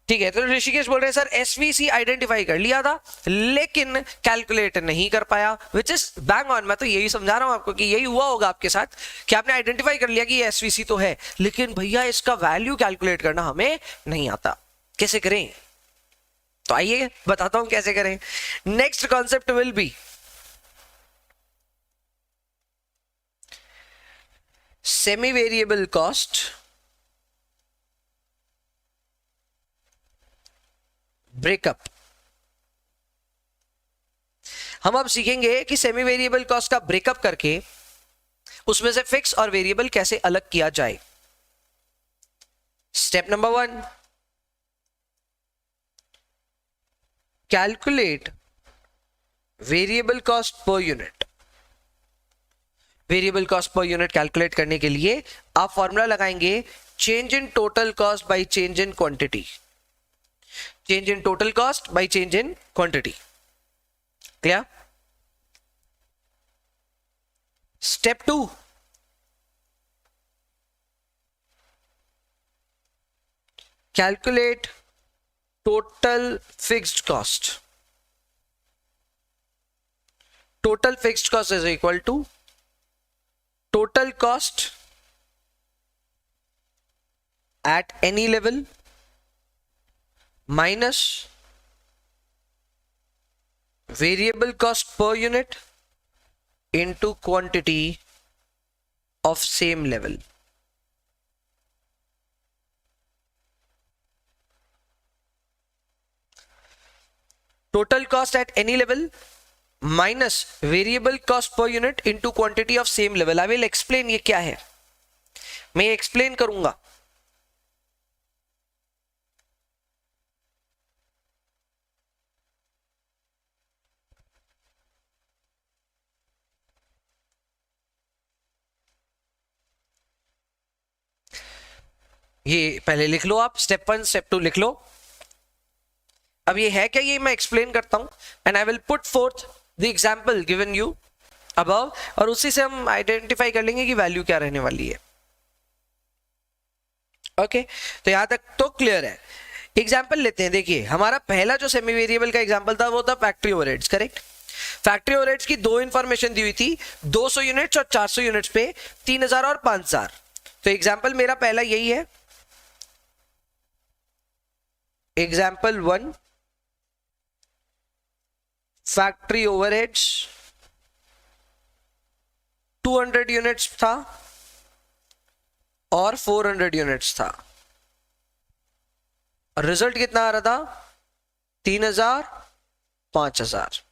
ठीक है। तो ऋषिकेश बोल रहे हैं सर एसवीसी आइडेंटिफाई कर लिया था लेकिन कैलकुलेट नहीं कर पाया, विच इज बैंग ऑन। मैं तो यही समझा रहा हूं आपको कि यही हुआ होगा आपके साथ कि आपने आइडेंटिफाई कर लिया कि ये एसवीसी तो है, लेकिन भैया इसका वैल्यू कैलकुलेट करना हमें नहीं आता। कैसे करें? तो आइए बताता हूं कैसे करें। Next concept will be semi variable cost breakup. हम अब सीखेंगे कि सेमी वेरिएबल कॉस्ट का ब्रेकअप करके उसमें से फिक्स और वेरिएबल कैसे अलग किया जाए। Step number 1, calculate variable cost per unit. Variable cost per unit calculate करने के लिए आप फॉर्मूला लगाएंगे change in total cost by change in quantity. Change in total cost by change in quantity. Clear? Step 2, calculate total fixed cost. Total fixed cost is equal to total cost at any level minus variable cost per unit into quantity of same level. Total cost at any level minus variable cost per unit into quantity of same level. I will explain ये क्या है, मैं explain करूंगा। ये पहले लिख लो आप, step 1 step 2 लिख लो। अब ये है क्या, ये मैं एक्सप्लेन करता हूं and I will put fourth the example given you above, और उसी से हम आइडेंटिफाई कर लेंगे कि वैल्यू क्या रहने वाली है। ओके, तो यहां तक तो क्लियर है। एग्जांपल लेते हैं। देखिए हमारा पहला जो सेमी वेरिएबल का एग्जांपल था वो था factory overheads, correct. Factory overheads की दो इंफॉर्मेशन दी हुई थी, 200 यूनिट्स और 400 यूनिट्स पे 3000 और 5000। तो एग्जाम्पल मेरा पहला यही है, एग्जाम्पल 1, फैक्ट्री ओवरहेड्स 200 यूनिट्स था और 400 यूनिट्स था। रिजल्ट कितना आ रहा था? 3000, 5000।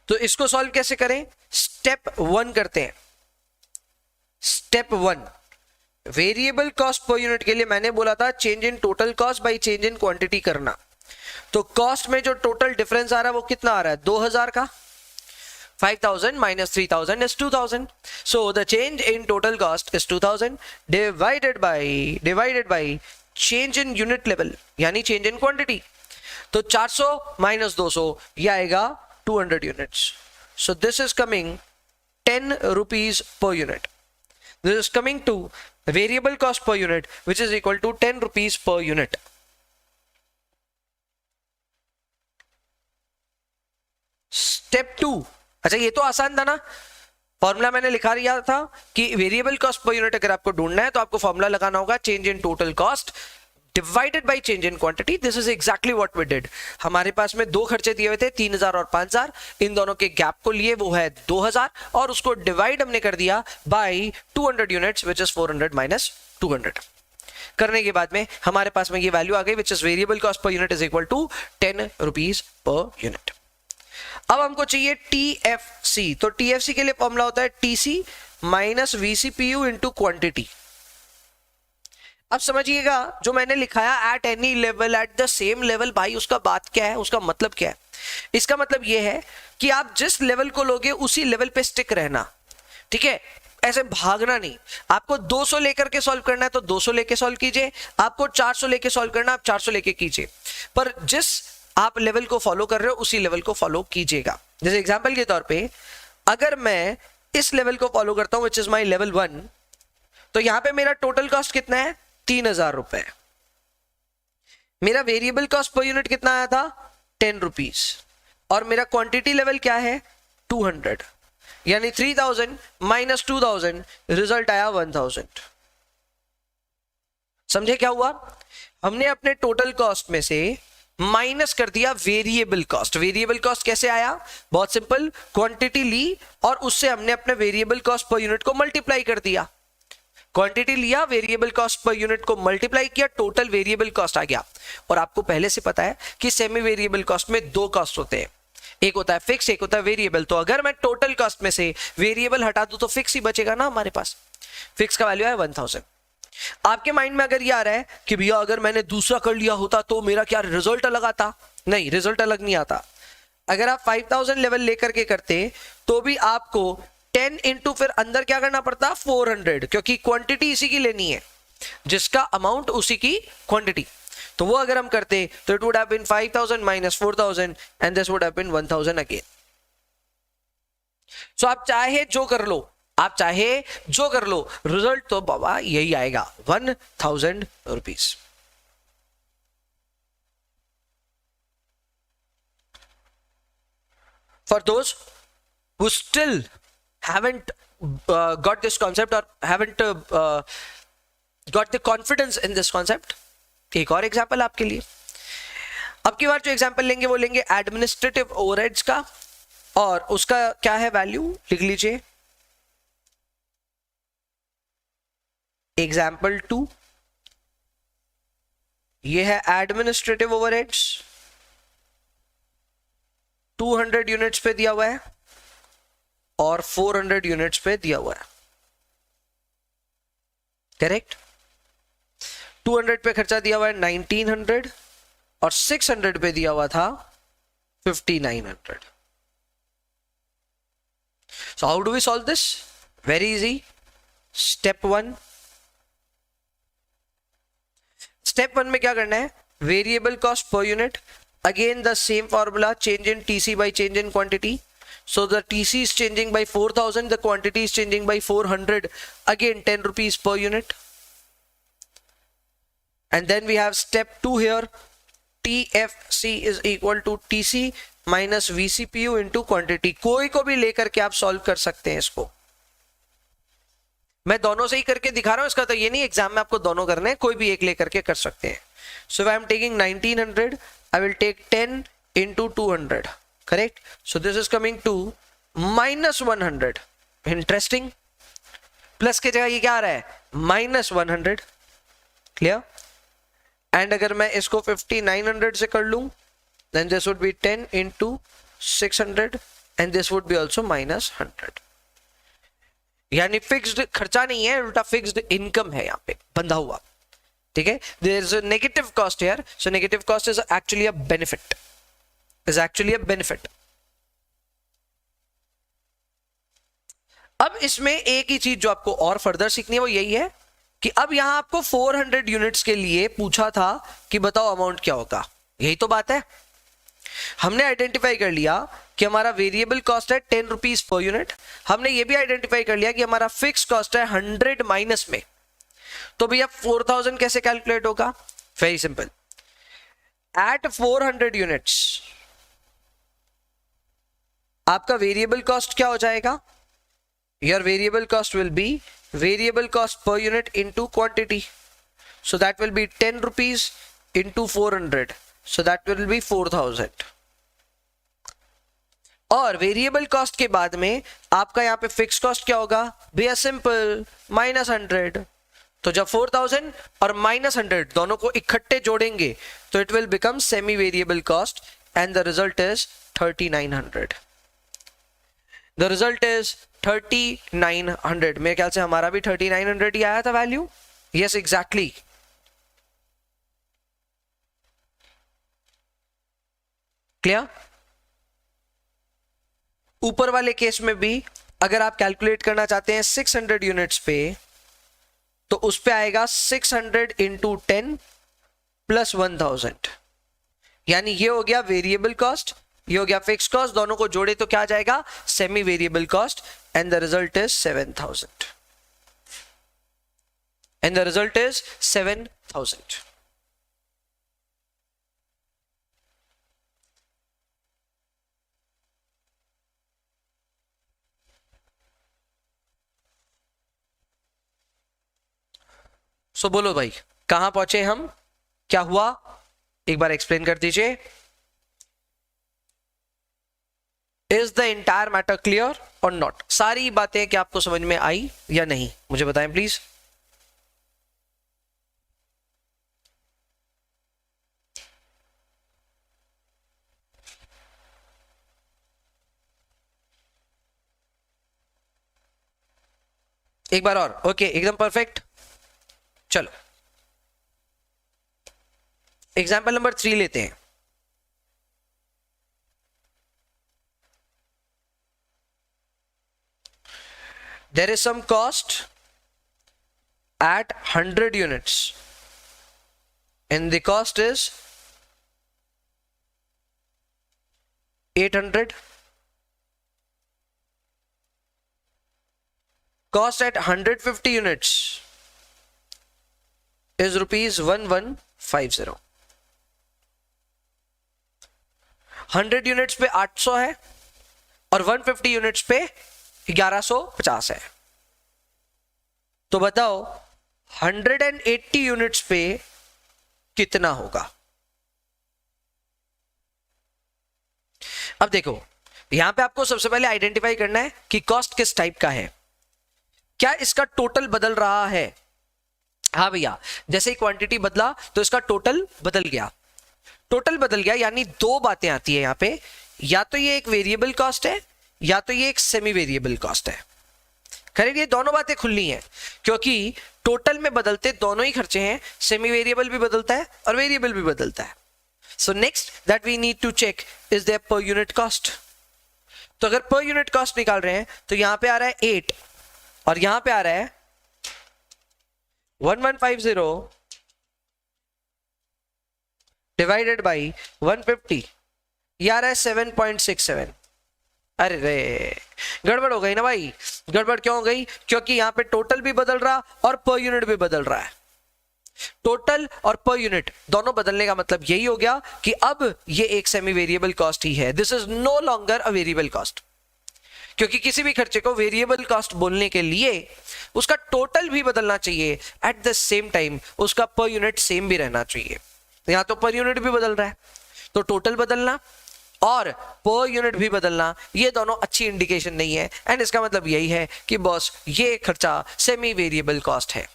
तो इसको सॉल्व कैसे करें? स्टेप 1 करते हैं। Step 1, variable cost per unit के लिए मैंने बोला था change in total cost by change in quantity करना। तो कॉस्ट में जो टोटल डिफरेंस आ रहा है वो कितना आ रहा है? 2000 का। 5000 minus 3000 is 2000. So the change in total cost is 2000 divided by change in unit level, यानी change in quantity. तो 400 minus 200 ये आएगा 200 units. So this is coming 10 rupees per unit. This is coming to variable cost per unit, which is equal to 10 rupees per unit. Step 2. अच्छा, ये तो आसान था ना, फॉर्मूला मैंने लिखा दिया था कि वेरिएबल कॉस्ट पर यूनिट अगर आपको ढूंढना है तो आपको फॉर्मूला लगाना होगा change in total cost divided by change in quantity. This is exactly what we did. हमारे पास में दो खर्चे दिए हुए थे, 3000 और 5000। इन दोनों के गैप को लिए वो है 2000 और उसको डिवाइड हमने कर दिया by 200 units which is 400 minus 200। करने के बाद में हमारे पास में ये वैल्यू आ गई which is variable cost per unit is equal to 10 rupees per unit. अब हमको चाहिए TFC। तो TFC के लिए फॉर्मूला होता है TC minus VCPU into quantity. अब समझिएगा जो मैंने लिखाया at any level, at the same level, भाई उसका बात क्या है, उसका मतलब क्या है? इसका मतलब यह है कि आप जिस लेवल को लोगे उसी लेवल पे स्टिक रहना, ठीक है? ऐसे भागना नहीं। आपको 200 लेकर के सॉल्व करना है तो 200 लेके सॉल्व कीजिए, आपको 400 लेके सॉल्व करना है आप 400 लेके कीजिए, पर जिस आप लेवल को फॉलो कर रहे हो उसी लेवल को फॉलो कीजिएगा। जैसे एग्जांपल के तौर पे अगर मैं इस लेवल को फॉलो करता हूं विच इज माई लेवल 1, तो यहां पे मेरा टोटल कॉस्ट कितना है? 3000 रुपए। मेरा वेरिएबल कॉस्ट पर यूनिट कितना आया था? 10 रुपीज। और मेरा क्वांटिटी लेवल क्या है? 200, यानी 3000 माइनस 2000 रिजल्ट आया 1000। समझे क्या हुआ? हमने अपने टोटल कॉस्ट में से माइनस कर दिया वेरिएबल कॉस्ट। वेरिएबल कॉस्ट कैसे आया? बहुत सिंपल, क्वांटिटी ली और उससे हमने अपने वेरिएबल कॉस्ट पर यूनिट को मल्टीप्लाई कर दिया। क्वांटिटी लिया, वेरिएबल कॉस्ट पर यूनिट को मल्टीप्लाई किया, टोटल वेरिएबल कॉस्ट आ गया। और आपको पहले से पता है कि सेमी वेरिएबल कॉस्ट में दो कॉस्ट होते हैं, एक होता है फिक्स, एक होता है वेरिएबल। तो अगर मैं टोटल कॉस्ट में से वेरिएबल हटा दूं तो फिक्स ही बचेगा ना हमारे पास। फिक्स का वैल्यू है 1000। आपके माइंड में अगर ये आ रहा है कि भैया अगर मैंने दूसरा कर लिया होता तो मेरा क्या रिजल्ट अलग आता? नहीं, रिजल्ट अलग नहीं आता। अगर आप 5000 लेवल लेकर के करते तो भी आपको 10 इंटू फिर अंदर क्या करना पड़ता? 400, क्योंकि क्वांटिटी इसी की लेनी है, जिसका अमाउंट उसी की क्वांटिटी। तो वो अगर हम करते तो it would have been 5000 minus 4000 and this would have been 1000 again. So आप चाहे जो कर लो, आप चाहे जो कर लो, रिजल्ट तो बाबा यही आएगा, 1000 rupees. For those who still haven't got this concept or haven't got the confidence in this concept, एक और एग्जाम्पल आपके लिए। अब की बार जो एग्जाम्पल लेंगे वो लेंगे एडमिनिस्ट्रेटिव ओवरहेड्स का, और उसका क्या है वैल्यू लिख लीजिए। एग्जाम्पल 2, ये है एडमिनिस्ट्रेटिव ओवरहेड्स, 200 यूनिट्स पे दिया हुआ है और 400 यूनिट्स पे दिया हुआ है, करेक्ट? 200 पे खर्चा दिया हुआ है 1900 और 600 पे दिया हुआ था 5900। So how do we solve this? Very easy. Step 1. Step 1 में क्या करना है? Variable cost per unit. Again the same formula, change in TC by change in quantity. So the TC is changing by 4000, the quantity is changing by 400. Again 10 rupees per unit. And then we have step 2 here. TFC is equal to TC minus VCPU into quantity. कोई को भी लेकर के आप solve कर सकते हैं इसको, मैं दोनों से ही करके दिखा रहा हूं, इसका तो ये नहीं एग्जाम में आपको दोनों करने हैं, कोई भी एक लेकर के कर सकते हैं। So I am taking 1900, I will take 10 into 200, correct. So this is coming to minus 100। Interesting, plus के जगह ये क्या आ रहा है, माइनस 100, क्लियर। एंड अगर मैं इसको 5900 से कर लूं, then this would be 10 into 600 and this would be also minus 100। यानी फिक्स्ड खर्चा नहीं है, उल्टा फिक्स्ड इनकम है यहाँ पे बंधा हुआ, ठीक है। There is a negative cost here, so negative cost is actually a benefit, is actually a benefit. अब इसमें एक ही चीज जो आपको और फर्दर सीखनी है वो यही है कि अब यहां आपको 400 यूनिट्स के लिए पूछा था कि बताओ अमाउंट क्या होगा, यही तो बात है। हमने आइडेंटिफाई कर लिया कि हमारा वेरिएबल कॉस्ट है 10 रुपीज पर यूनिट, हमने ये भी आइडेंटिफाई कर लिया कि हमारा फिक्स कॉस्ट है 100 माइनस में। तो भैया 4000 कैसे कैलकुलेट होगा, वेरी सिंपल, एट 400 यूनिट्स आपका वेरिएबल कॉस्ट क्या हो जाएगा, your variable cost will be variable cost per unit into quantity, so that will be 10 rupees into 400, so that will be 4000। और वेरिएबल कॉस्ट के बाद में आपका यहां पे फिक्स कॉस्ट क्या होगा भैया, सिंपल माइनस 100। तो जब 4000 और माइनस 100 दोनों को इकट्ठे जोड़ेंगे तो it will become semi variable cost and the result is 3900। The result is 3900। मेरे ख्याल से हमारा भी 3900 ही आया था वैल्यू, यस एग्जैक्टली। क्लियर। ऊपर वाले केस में भी अगर आप कैलकुलेट करना चाहते हैं 600 यूनिट्स पे, तो उस पे आएगा 600 इंटू 10 प्लस 1000, यानी ये हो गया वेरिएबल कॉस्ट, ये हो गया फिक्स कॉस्ट, दोनों को जोड़े तो क्या आ जाएगा, semi variable cost, and the result is 7000, and the result is 7000। सो बोलो भाई कहां पहुंचे हम, क्या हुआ, एक बार एक्सप्लेन कर दीजिए। Is the entire matter clear और नॉट, सारी बातें क्या आपको समझ में आई या नहीं, मुझे बताएं प्लीज। एक बार और, ओके एकदम परफेक्ट। चलो एग्जाम्पल नंबर 3 लेते हैं। There is some cost at 100 units and the cost is 800. Cost at 150 units is rupees 1150. 100 units पे 800 है और 150 यूनिट्स पे 1150 है। तो बताओ 180 यूनिट्स पे कितना होगा। अब देखो यहां पे आपको सबसे पहले आइडेंटिफाई करना है कि कॉस्ट किस टाइप का है, क्या इसका टोटल बदल रहा है। हाँ भैया, जैसे ही क्वांटिटी बदला तो इसका टोटल बदल गया। टोटल बदल गया यानी दो बातें आती है यहां पे, या तो ये एक वेरिएबल कॉस्ट है या तो ये एक सेमी वेरिएबल कॉस्ट है। करेक्ट, ये दोनों बातें खुली हैं क्योंकि टोटल में बदलते दोनों ही खर्चे हैं, सेमी वेरिएबल भी बदलता है और वेरिएबल भी बदलता है। So next that we need to check is there per unit cost. तो अगर पर यूनिट कॉस्ट निकाल रहे हैं तो यहां पे आ रहा है 8 और यहां पे आ रहा है 1150 डिवाइडेड बाई 150, ये आ रहा है 7.67। अरे रे गड़बड़ हो गई ना भाई। गड़बड़ क्यों हो गई, क्योंकि यहां पे टोटल भी बदल रहा और पर यूनिट भी बदल रहा है। टोटल और पर यूनिट दोनों बदलने का मतलब यही हो गया कि अब ये एक सेमी वेरिएबल कॉस्ट ही है, this is no longer a variable cost. क्योंकि किसी भी खर्चे को वेरिएबल कॉस्ट बोलने के लिए उसका टोटल भी बदलना चाहिए, एट द सेम टाइम उसका पर यूनिट सेम भी रहना चाहिए। यहां तो पर यूनिट भी बदल रहा है, तो टोटल बदलना और पर यूनिट भी बदलना ये दोनों अच्छी इंडिकेशन नहीं है, एंड इसका मतलब यही है कि बॉस ये खर्चा सेमी वेरिएबल कॉस्ट है।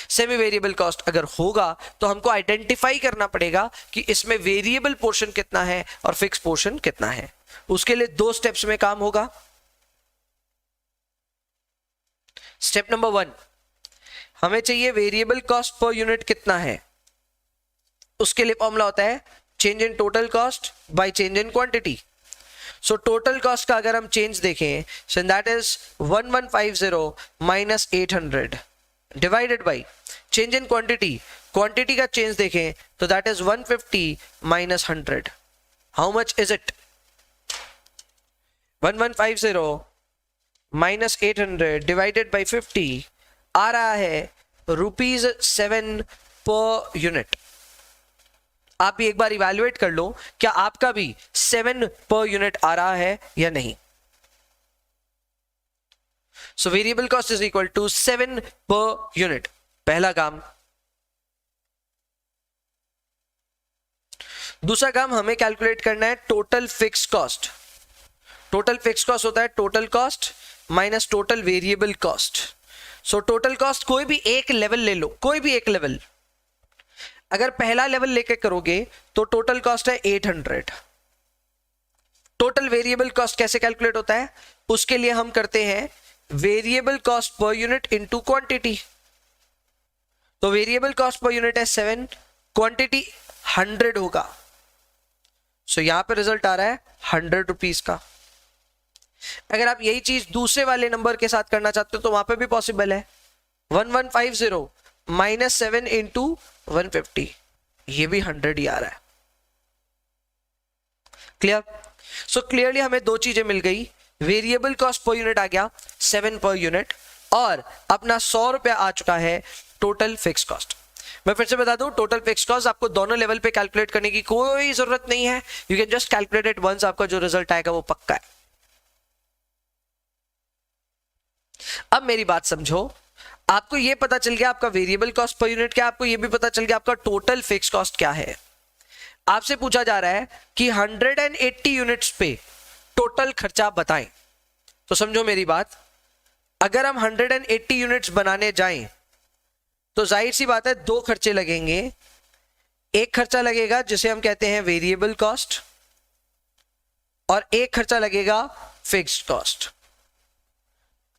सेमी वेरिएबल कॉस्ट अगर होगा तो हमको आइडेंटिफाई करना पड़ेगा कि इसमें वेरिएबल पोर्शन कितना है और फिक्स पोर्शन कितना है। उसके लिए 2 स्टेप्स में काम होगा। स्टेप नंबर 1, हमें चाहिए वेरिएबल कॉस्ट पर यूनिट कितना है। उसके लिए फॉर्मूला होता है change in total cost by change in quantity. So total cost का अगर हम चेंज देखें, so that is 1150 minus 800 divided by change in quantity. Quantity का चेंज देखें तो that is 150 minus 100। How much is it? 1150 minus 800 divided by 50 आ रहा है ₹7 per unit. आप भी एक बार इवैल्यूएट कर लो, क्या आपका भी 7 पर यूनिट आ रहा है या नहीं। So variable cost is equal to 7 per unit, पहला काम। दूसरा काम हमें कैलकुलेट करना है total fix cost. Total fix cost होता है total cost minus total variable cost. सो टोटल कॉस्ट कोई भी एक लेवल ले लो, कोई भी एक लेवल। अगर पहला लेवल लेके करोगे तो टोटल कॉस्ट है 800। टोटल वेरिएबल कॉस्ट कैसे कैलकुलेट होता है? उसके लिए हम करते हैं variable cost per unit into quantity. तो वेरिएबल कॉस्ट पर यूनिट है 7, क्वांटिटी 100 होगा। सो यहां पे रिजल्ट आ रहा है 100 रुपीज का। अगर आप यही चीज दूसरे वाले नंबर के साथ करना चाहते हो तो वहां पे भी पॉसिबल है। 1150 माइनस 7 इंटू 150, ये भी 100 ही आ रहा है। क्लियर? सो क्लियरली हमें 2 चीजें मिल गई, वेरिएबल कॉस्ट पर यूनिट आ गया 7 पर यूनिट, और अपना 100 रुपया आ चुका है टोटल फिक्स कॉस्ट। मैं फिर से बता दूं, टोटल फिक्स कॉस्ट आपको दोनों लेवल पे कैलकुलेट करने की कोई जरूरत नहीं है, you can just calculate it once, आपका जो रिजल्ट आएगा वो पक्का है। अब मेरी बात समझो, आपको ये पता चल गया आपका वेरिएबल कॉस्ट पर यूनिट क्या, आपको ये भी पता चल गया आपका टोटल फिक्स कॉस्ट क्या है। आपसे पूछा जा रहा है कि 180 यूनिट्स पे टोटल खर्चा बताएं। तो समझो मेरी बात, अगर हम 180 यूनिट्स बनाने जाएं तो जाहिर सी बात है 2 खर्चे लगेंगे। एक खर्चा लगेगा जिसे हम कहते हैं वेरिएबल कॉस्ट, और एक खर्चा लगेगा fixed cost.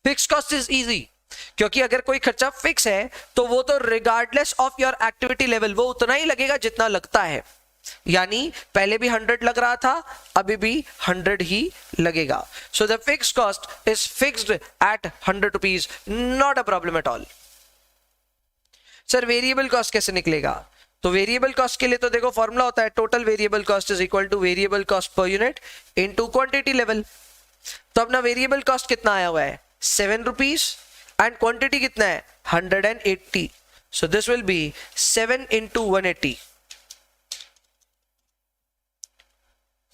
Fix cost is easy, क्योंकि अगर कोई खर्चा फिक्स है तो वो तो regardless of your activity level वो उतना ही लगेगा जितना लगता है। यानी पहले भी 100 लग रहा था, अभी भी 100 ही लगेगा। So the fix cost is fixed at 100 rupees, not a problem at all. Sir variable cost कैसे निकलेगा? तो वेरिएबल कॉस्ट के लिए तो देखो फॉर्मूला होता है total variable cost is equal two variable cost per unit into quantity level. तो अपना वेरिएबल कॉस्ट कितना आया हुआ है 7 रुपीज, एंड क्वांटिटी कितना है 180। So this will be 7 into 180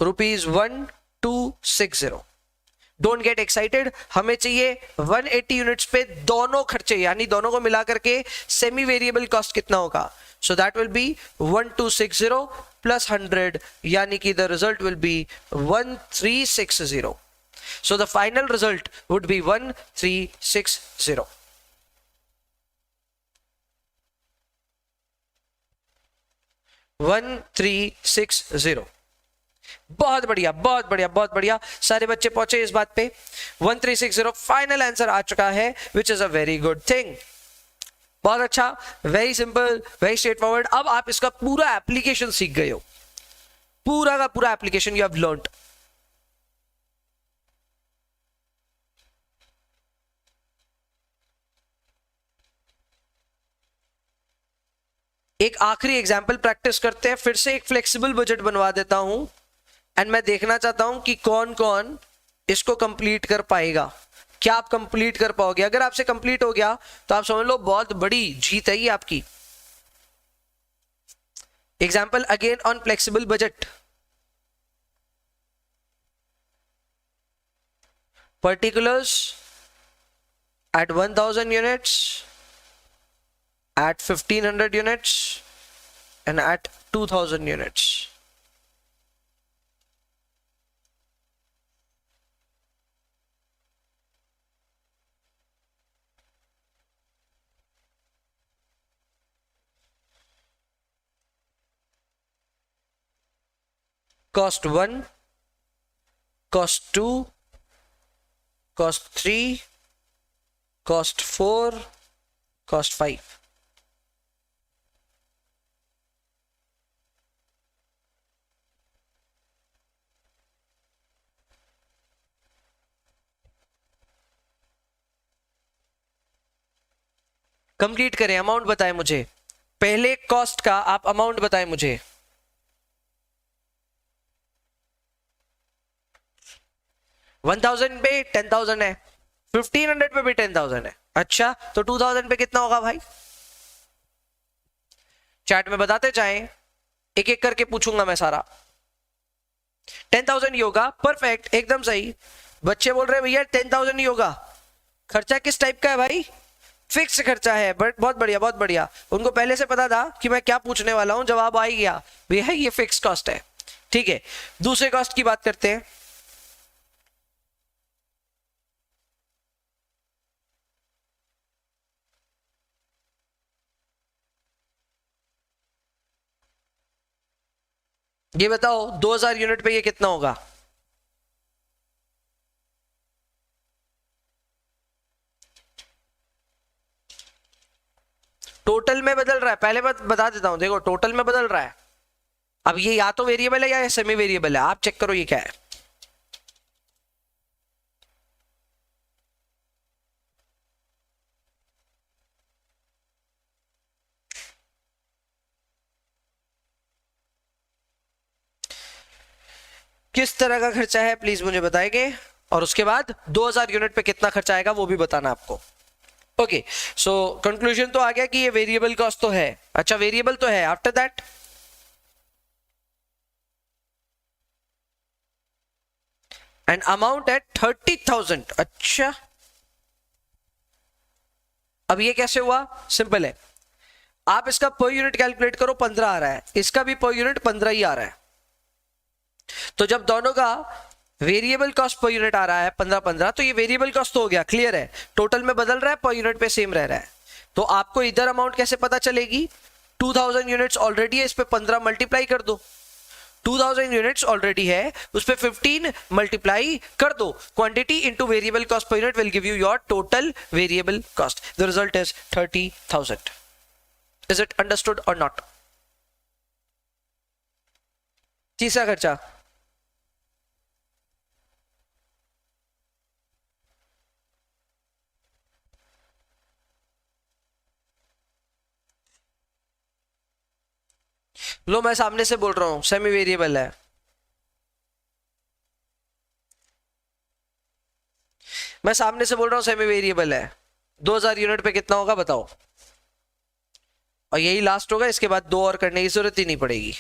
₹1260। Don't get excited, हमें चाहिए 180 यूनिट्स पे दोनों खर्चे, यानी दोनों को मिला करके सेमी वेरिएबल कॉस्ट कितना होगा। सो दैट विल बी 1260 प्लस 100, यानी कि the result will be 1360। So the final result would be 1360. बहुत बढ़िया, बहुत बढ़िया, बहुत बढ़िया, सारे बच्चे पहुंचे इस बात पे। 1360 फाइनल आंसर आ चुका है, which is a very good thing. बहुत अच्छा, very simple, very straight forward. अब आप इसका पूरा एप्लीकेशन सीख गए हो, पूरा का पूरा एप्लीकेशन यू हैव लर्न्ड। एक आखिरी एग्जाम्पल प्रैक्टिस करते हैं, फिर से एक फ्लेक्सिबल बजट बनवा देता हूं, एंड मैं देखना चाहता हूं कि कौन कौन इसको कंप्लीट कर पाएगा। क्या आप कंप्लीट कर पाओगे? अगर आपसे कंप्लीट हो गया तो आप समझ लो बहुत बड़ी जीत है ये आपकी। Example again on flexible budget. Particulars at 1000 units, at 1500 units, and at 2000 units. Cost 1, cost 2, cost 3, cost 4, cost 5. Complete करें. अमाउंट बताएं मुझे. पहले कॉस्ट का आप अमाउंट बताएं मुझे. $1000 पे 10,000 है, 1500 पे भी 10,000 है. अच्छा, तो 2000 पे कितना होगा भाई? चैट में बताते जाएं, एक एक करके पूछूंगा मैं सारा. 10,000 ही होगा. परफेक्ट, एकदम सही. बच्चे बोल रहे हैं भैया 10,000 ही होगा. खर्चा किस टाइप का है भाई? फिक्स खर्चा है. बट बहुत बढ़िया, बहुत बढ़िया. उनको पहले से पता था कि मैं क्या पूछने वाला हूं. जवाब आ ही गया भैया, ये फिक्स कॉस्ट है. ठीक है, दूसरे कॉस्ट की बात करते हैं. ये बताओ 2000 यूनिट पे ये कितना होगा? टोटल में बदल रहा है. पहले बता देता हूं, देखो टोटल में बदल रहा है. अब ये या तो वेरिएबल है या सेमी वेरिएबल है. आप चेक करो ये क्या है. किस तरह का खर्चा है प्लीज मुझे बताएंगे. और उसके बाद 2000 यूनिट पे कितना खर्चा आएगा वो भी बताना आपको. ओके, सो कंक्लूजन तो आ गया कि ये वेरिएबल कॉस्ट तो है. अच्छा, वेरिएबल तो है. After that an amount at 30,000. अच्छा, अब ये कैसे हुआ? सिंपल है. आप इसका पर यूनिट कैलकुलेट करो, 15 आ रहा है. इसका भी पर यूनिट 15 ही आ रहा है. तो जब दोनों का वेरिएबल कॉस्ट पर यूनिट आ रहा है 15-15, तो ये वेरिएबल कॉस्ट तो हो गया. क्लियर है. टोटल में बदल रहा है, पर यूनिट पे सेम रह रहा है. तो आपको इधर अमाउंट कैसे पता चलेगी? 2000 यूनिट्स ऑलरेडी है, इस पे 15 मल्टीप्लाई कर दो. 2000 यूनिट्स ऑलरेडी है, उस पे 15 मल्टीप्लाई कर दो. Quantity into variable cost per unit will give you your total variable cost. The result is 30,000. Is it understood और नॉट? तीसरा खर्चा. लो, मैं सामने से बोल रहा हूं, सेमी वेरिएबल है. मैं सामने से बोल रहा हूं सेमी वेरिएबल है. 2000 यूनिट पे कितना होगा बताओ. और यही लास्ट होगा. इसके बाद दो और करने की जरूरत ही नहीं पड़ेगी.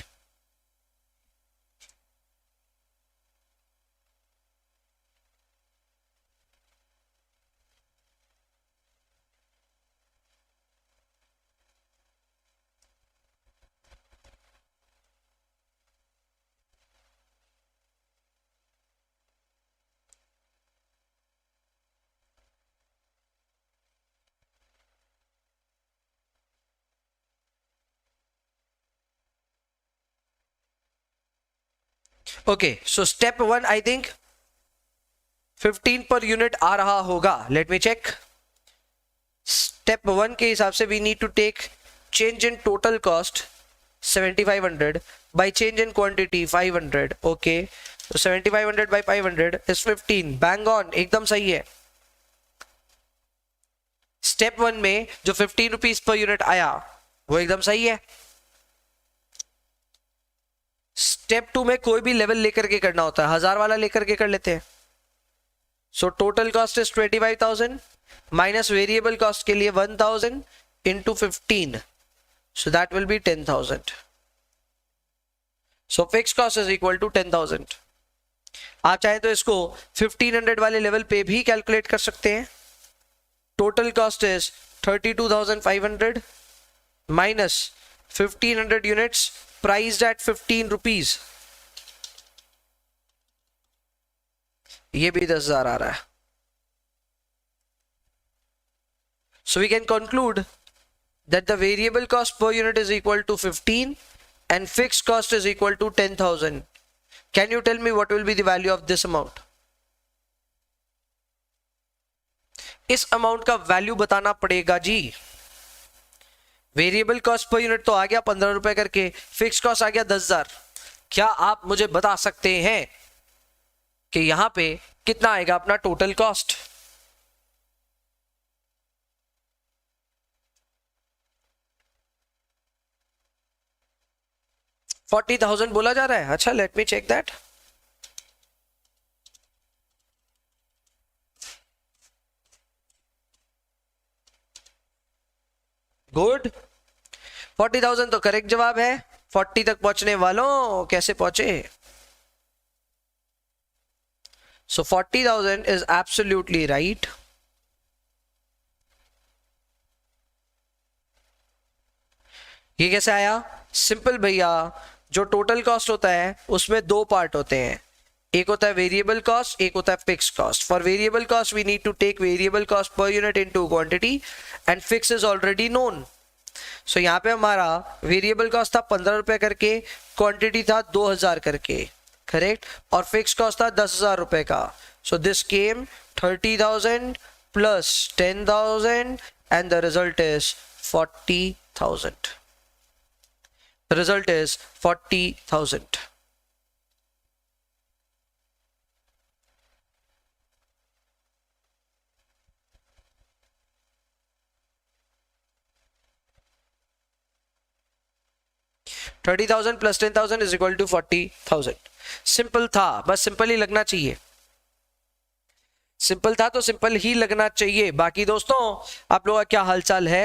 Okay, so step 1 I think 15 per unit आ रहा होगा. Late me check. स्टेप 1 के हिसाब से we need to take change in total cost 7500 by change in quantity 500. Okay, तो 7500 बाय 500 इज 15. बैंग ऑन, एकदम सही है. स्टेप 1 में जो 15 रुपीज पर यूनिट आया वो एकदम सही है. स्टेप 2 में कोई भी लेवल लेकर के करना होता है. 1000 वाला लेकर के कर लेते हैं. So total cost is 25,000 minus variable cost के लिए 1000 into 15. So that will be 10,000. So fix cost is equal to 10,000। आप चाहें तो इसको 1500 वाले लेवल पे भी कैलकुलेट कर सकते हैं। Total cost is 32,500 minus 1500 units priced eight 15 rupees, ये भी 10,000 आ रहा है। So we can conclude that the variable cost per unit is equal to 15 and fixed cost is equal to 10,000. Can you tell me what will be the value of this amount? इस amount का value बताना पड़ेगा जी। Variable cost per unit तो आ गया 15 रुपए करके, fix cost आ गया 10,000। क्या आप मुझे बता सकते हैं कि यहां पे कितना आएगा अपना टोटल कॉस्ट? $40,000 बोला जा रहा है। अच्छा, let me check that. Good, 40,000 तो करेक्ट जवाब है। 40 तक पहुंचने वालों कैसे पहुंचे? सो 40,000 इज एब्सोल्युटली राइट। ये कैसे आया? सिंपल भैया, जो टोटल कॉस्ट होता है उसमें दो पार्ट होते हैं, एक होता है वेरिएबल कॉस्ट, एक होता है fix cost. For variable cost we need to take variable cost per unit into quantity and fix is already known. So यहाँ पे हमारा वेरिएबल कॉस्ट था 15 रुपए करके, क्वांटिटी था 2,000 करके, करेक्ट, और फिक्स कॉस्ट था 10,000 रुपए का। So this came 30,000 plus 10,000 and the result is 40,000। The result is 40,000. $30,000 plus 10,000 is equal to 40,000. Simple था, बस सिंपल ही लगना चाहिए। सिंपल था तो सिंपल ही लगना चाहिए। बाकी दोस्तों आप लोगों का क्या हालचाल है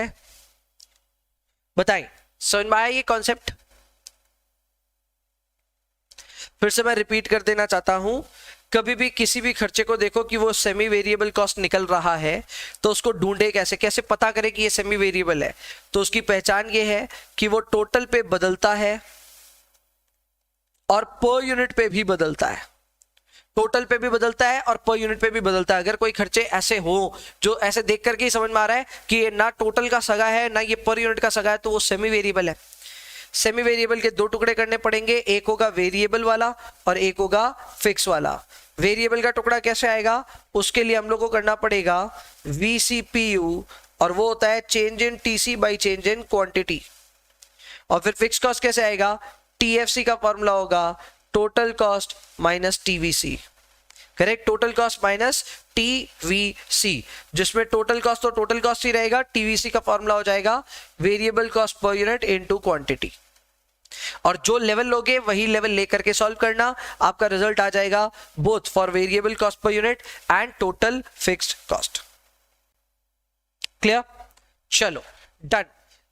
बताएं? समझ में आया ये कॉन्सेप्ट? फिर से मैं रिपीट कर देना चाहता हूं, कभी भी किसी भी खर्चे को देखो कि वो सेमी वेरिएबल कॉस्ट निकल रहा है तो उसको ढूंढे कैसे, कैसे पता करें कि ये सेमी वेरिएबल है? तो उसकी पहचान ये है कि वो टोटल पे बदलता है और पर यूनिट पे भी बदलता है। टोटल पे भी बदलता है और पर यूनिट पे भी बदलता है। अगर कोई खर्चे ऐसे हो जो ऐसे देख करके ही समझ में आ रहा है कि ये ना टोटल का सगा है ना ये पर यूनिट का सगा है, तो वो सेमी वेरिएबल है। सेमी वेरिएबल के दो टुकड़े करने पड़ेंगे, एक होगा वेरिएबल वाला और एक होगा फिक्स वाला। वेरिएबल का टुकड़ा कैसे आएगा? उसके लिए हम लोग को करना पड़ेगा VCPU, और वो होता है change in TC by change in quantity. और फिर फिक्स कॉस्ट कैसे आएगा? TFC का फॉर्मूला होगा total cost minus TVC, correct, total cost minus TVC, जिसमें टोटल कॉस्ट तो टोटल कॉस्ट ही रहेगा, TVC का फॉर्मूला हो जाएगा variable cost per unit into quantity. और जो लेवल लोगे वही लेवल लेकर के सॉल्व करना, आपका रिजल्ट आ जाएगा both for variable cost per unit and total fixed cost. Clear? चलो डन।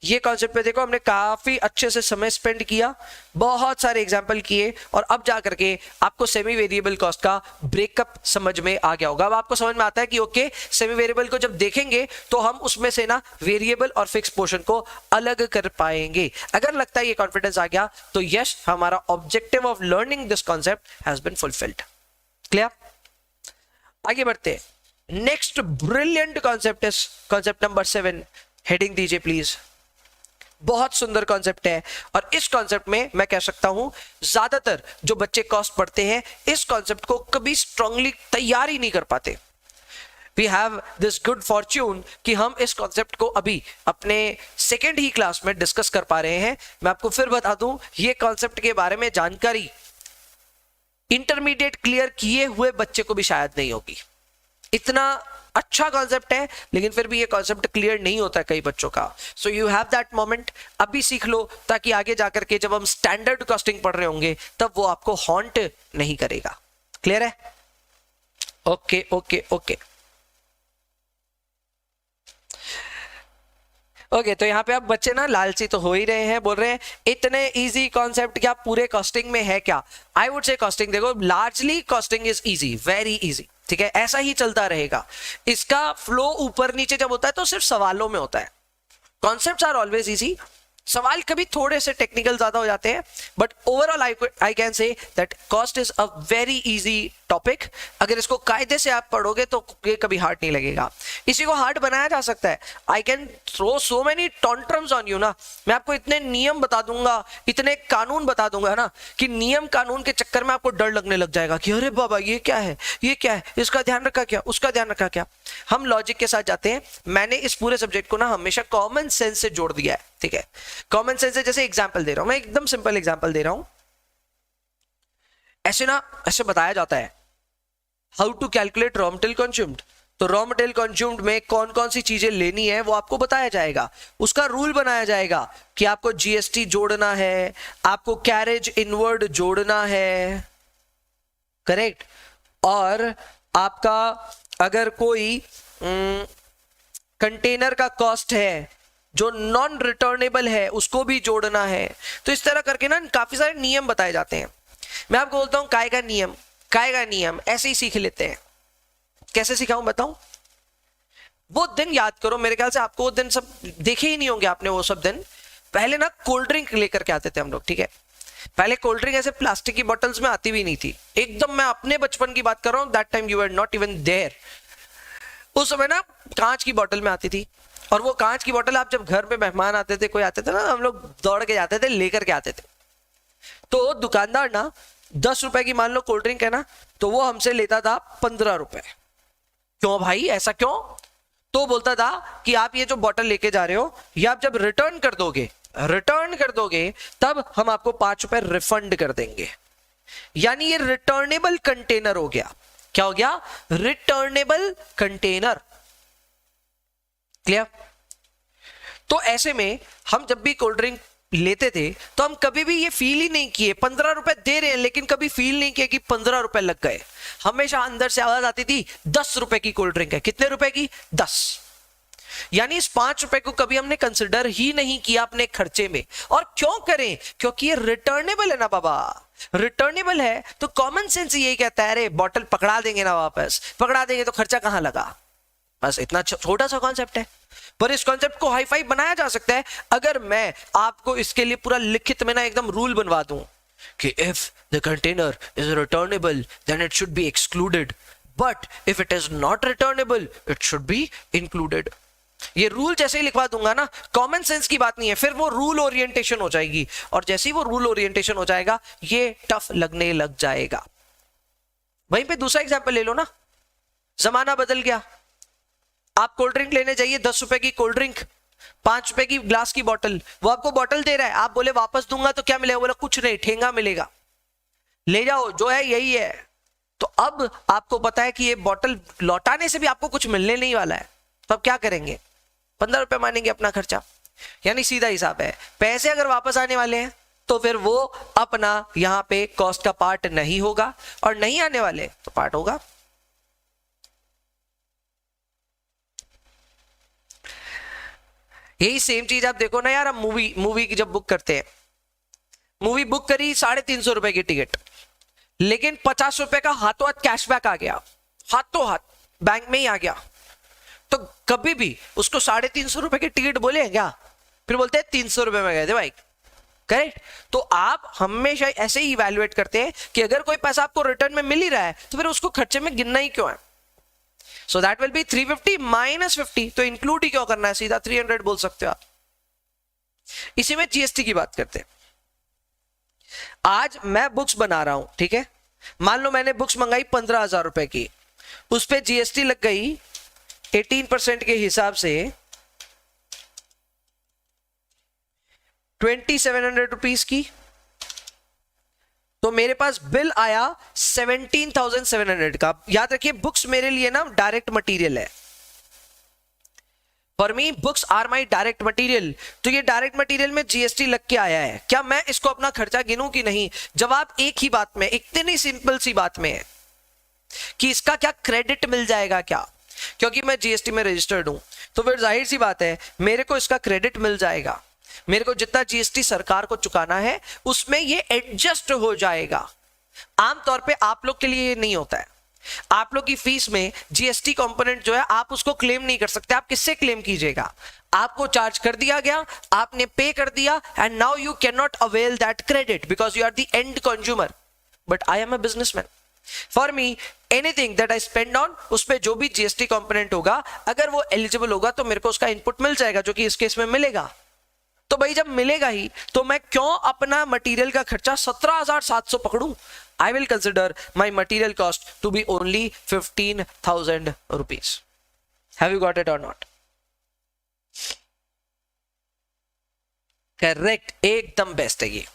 ये कॉन्सेप्ट पे देखो हमने काफी अच्छे से समय स्पेंड किया, बहुत सारे एग्जांपल किए, और अब जाकर के आपको सेमी वेरिएबल कॉस्ट का ब्रेकअप समझ में आ गया होगा। अब आपको समझ में आता है कि ओके, सेमी वेरिएबल को जब देखेंगे तो हम उसमें से ना वेरिएबल और फिक्स पोर्शन को अलग कर पाएंगे। अगर लगता है ये कॉन्फिडेंस आ गया तो यस, हमारा objective of learning this concept has been fulfilled. Clear? आगे बढ़ते हैं। Next brilliant concept is concept number 7। Heading दीजिए प्लीज। बहुत सुंदर कॉन्सेप्ट है, और इस कॉन्सेप्ट में मैं कह सकता हूं ज्यादातर जो बच्चे कॉस्ट पढ़ते हैं इस कॉन्सेप्ट को कभी स्ट्रांगली तैयार ही नहीं कर पाते। We have this good fortune कि हम इस कॉन्सेप्ट को अभी अपने सेकेंड ही क्लास में डिस्कस कर पा रहे हैं। मैं आपको फिर बता दूं, ये कॉन्सेप्ट के बारे में जानकारी इंटरमीडिएट क्लियर किए हुए बच्चे को भी शायद नहीं होगी। इतना अच्छा कॉन्सेप्ट है, लेकिन फिर भी ये कॉन्सेप्ट क्लियर नहीं होता है कई बच्चों का। So you have that moment, अभी सीख लो, ताकि आगे जाकर के जब हम स्टैंडर्ड कॉस्टिंग पढ़ रहे होंगे तब वो आपको हॉन्ट नहीं करेगा। क्लियर है? Okay okay okay. ओके तो यहाँ पे अब बच्चे ना लालची तो हो ही रहे हैं, बोल रहे हैं इतने इजी कॉन्सेप्ट क्या पूरे कॉस्टिंग में है क्या? आई वुड से कॉस्टिंग देखो largely costing is easy, very easy, ठीक है, ऐसा ही चलता रहेगा। इसका फ्लो ऊपर नीचे जब होता है तो सिर्फ सवालों में होता है। कॉन्सेप्ट्स आर ऑलवेज इजी, सवाल कभी थोड़े से टेक्निकल ज्यादा हो जाते हैं, but overall I can say that cost is a very easy topic. अगर इसको कायदे से आप पढ़ोगे तो ये कभी हार्ड नहीं लगेगा। इसी को हार्ड बनाया जा सकता है। I can throw so many tantrums on you ना, मैं आपको इतने नियम बता दूंगा, इतने कानून बता दूंगा ना कि नियम कानून के चक्कर में आपको डर लगने लग जाएगा कि अरे बाबा ये क्या है, ये क्या है, इसका ध्यान रखा क्या, उसका ध्यान रखा क्या। हम लॉजिक के साथ जाते हैं। मैंने इस पूरे सब्जेक्ट को ना हमेशा कॉमन सेंस से जोड़ दिया है, ठीक है। कॉमन सेंस से जैसे एग्जांपल दे रहा हूं मैं, एकदम सिंपल एग्जांपल दे रहा हूं। ऐसे ना ऐसे बताया जाता है how to calculate raw material consumed. तो रॉ मटेरियल कंज्यूम्ड में कौन कौन सी चीजें लेनी है वो आपको बताया जाएगा, उसका रूल बनाया जाएगा कि आपको जीएसटी जोड़ना है, आपको कैरेज इनवर्ड जोड़ना है, करेक्ट। और आपका अगर कोई कंटेनर का कॉस्ट है जो नॉन रिटर्नेबल है उसको भी जोड़ना है। तो इस तरह करके ना काफी सारे नियम बताए जाते हैं। मैं आपको बोलता हूं काय का नियम, काय का नियम ऐसे ही सीख लेते हैं। कैसे सिखाऊं बताऊं? वो दिन याद करो, मेरे ख्याल से आपको वो दिन सब देखे ही नहीं होंगे आपने वो सब दिन। पहले ना कोल्ड ड्रिंक लेकर के आते थे हम लोग, ठीक है। पहले कोल्ड ड्रिंक ऐसे प्लास्टिक की बोतल्स में आती भी नहीं थी, एकदम मैं अपने बचपन की बात कर रहा हूं, that time you were not even there. उस समय ना कांच की बोतल में आती थी, और वो कांच की बोतल आप जब घर पे मेहमान आते थे, कोई आते थे ना, हम लोग दौड़ के जाते थे, लेकर के आते थे। तो दुकानदार ना 10 रुपए की मान लो कोल्ड ड्रिंक है ना, तो वो हमसे लेता था 15 रुपए। क्यों भाई, ऐसा क्यों? तो बोलता था कि आप ये जो बोतल लेके जा रहे हो ये आप जब रिटर्न कर दोगे तब हम आपको 5 रुपए रिफंड कर देंगे। यानी ये रिटर्नेबल कंटेनर हो गया। क्या हो गया? Returnable container. क्लियर? तो ऐसे में हम जब भी कोल्ड ड्रिंक लेते थे तो हम कभी भी ये फील ही नहीं किए 15 रुपए दे रहे हैं, लेकिन कभी फील नहीं किया कि 15 रुपए लग गए। हमेशा अंदर से आवाज आती थी 10 रुपए की कोल्ड ड्रिंक है। कितने रुपए की? 10। यानी इस 5 रुपए को कभी हमने कंसिडर ही नहीं किया अपने खर्चे में। और क्यों करें? क्योंकि ये रिटर्नेबल है ना बाबा, रिटर्नेबल है तो कॉमन सेंस यही कहता है अरे बॉटल पकड़ा देंगे ना, वापस पकड़ा देंगे तो खर्चा कहां लगा। बस इतना छोटा सा कॉन्सेप्ट है, पर इस कॉन्सेप्ट को हाई फाई बनाया जा सकता है अगर मैं आपको इसके लिए पूरा लिखित में ना एकदम रूल बनवा दूं कि if the container is returnable then it should be excluded, but if it is not returnable it should be included. ये रूल जैसे ही लिखवा दूंगा ना, कॉमन सेंस की बात नहीं है, फिर वो रूल ओरिएंटेशन हो जाएगी, और जैसे ही वो रूल ओरिएंटेशन हो जाएगा ये टफ लगने लग जाएगा। वहीं पे दूसरा एग्जांपल ले लो ना, जमाना बदल गया। आप कोल्ड ड्रिंक लेने जाइए, 10 रुपए की कोल्ड ड्रिंक, 5 रुपए की ग्लास की बोतल, वो आपको बोतल दे रहा है, आप बोले वापस दूंगा तो क्या मिलेगा? बोला कुछ नहीं, ठेंगा मिलेगा, ले जाओ जो है यही है। तो अब आपको पता है कि ये बोतल लौटाने से भी आपको कुछ मिलने नहीं वाला है, तो अब क्या करेंगे? 15 रुपए मानेंगे अपना खर्चा। यानी सीधा हिसाब है, पैसे अगर वापस आने वाले हैं तो फिर वो अपना यहां पे कॉस्ट का पार्ट नहीं होगा, और नहीं आने वाले तो पार्ट होगा। यही सेम चीज आप देखो ना यार, हम मूवी की जब बुक करते हैं, मूवी बुक करी 350 रुपए की टिकट, लेकिन 50 रुपए का हाथों हाथ कैशबैक आ गया, हाथों हाथ बैंक में ही आ गया, तो कभी भी उसको 350 रुपए की टिकट बोले हैं क्या? फिर बोलते हैं 300 रुपए में गए थे भाई, करेक्ट। तो आप हमेशा ऐसे ही इवैल्यूएट करते हैं कि अगर कोई पैसा आपको रिटर्न में मिल ही रहा है तो फिर उसको खर्चे में गिनना ही क्यों है? सो दैट विल बी 350 माइनस 50, तो इंक्लूड ही क्यों करना है, सीधा 300 बोल सकते हो आप। इसी में जीएसटी की बात करते हैं। आज मैं बुक्स बना रहा हूं, ठीक है, मान लो मैंने बुक्स मंगाई 15,000 रुपए की, उस पर जीएसटी लग गई 18% के हिसाब से 2700 रुपीज की, तो मेरे पास बिल आया 17,700 का। याद रखिए बुक्स मेरे लिए ना डायरेक्ट मटेरियल है, for me books are my direct material. तो ये डायरेक्ट मटेरियल में जीएसटी लग के आया है, क्या मैं इसको अपना खर्चा गिनूं कि नहीं? जवाब एक ही बात में, इतनी सिंपल सी बात में है कि इसका क्या क्रेडिट मिल जाएगा क्या, क्योंकि मैं जीएसटी में रजिस्टर्ड हूं। तो फिर जाहिर सी बात है मेरे को इसका क्रेडिट मिल जाएगा, मेरे को जितना जीएसटी सरकार को चुकाना है उसमें ये एडजस्ट हो जाएगा। आमतौर पे आप लोग के लिए ये नहीं होता है, आप लोग की फीस में जीएसटी कंपोनेंट जो है आप उसको क्लेम नहीं कर सकते। आप किससे क्लेम कीजिएगा? आपको चार्ज कर दिया गया, आपने पे कर दिया, and now you can not avail that credit because you are the end consumer. But I am a businessman, for me anything that I spend on, उस पर जो भी जीएसटी कंपोनेंट होगा अगर वो एलिजिबल होगा तो मेरे को उसका इनपुट मिल जाएगा, जो कि इस केस में मिलेगा। तो भाई जब मिलेगा ही तो मैं क्यों अपना मटेरियल का खर्चा 17,700 पकड़ूं? I will consider my material cost to be only 15,000 rupees. Have you got it or not? Correct, एकदम बेस्ट है ये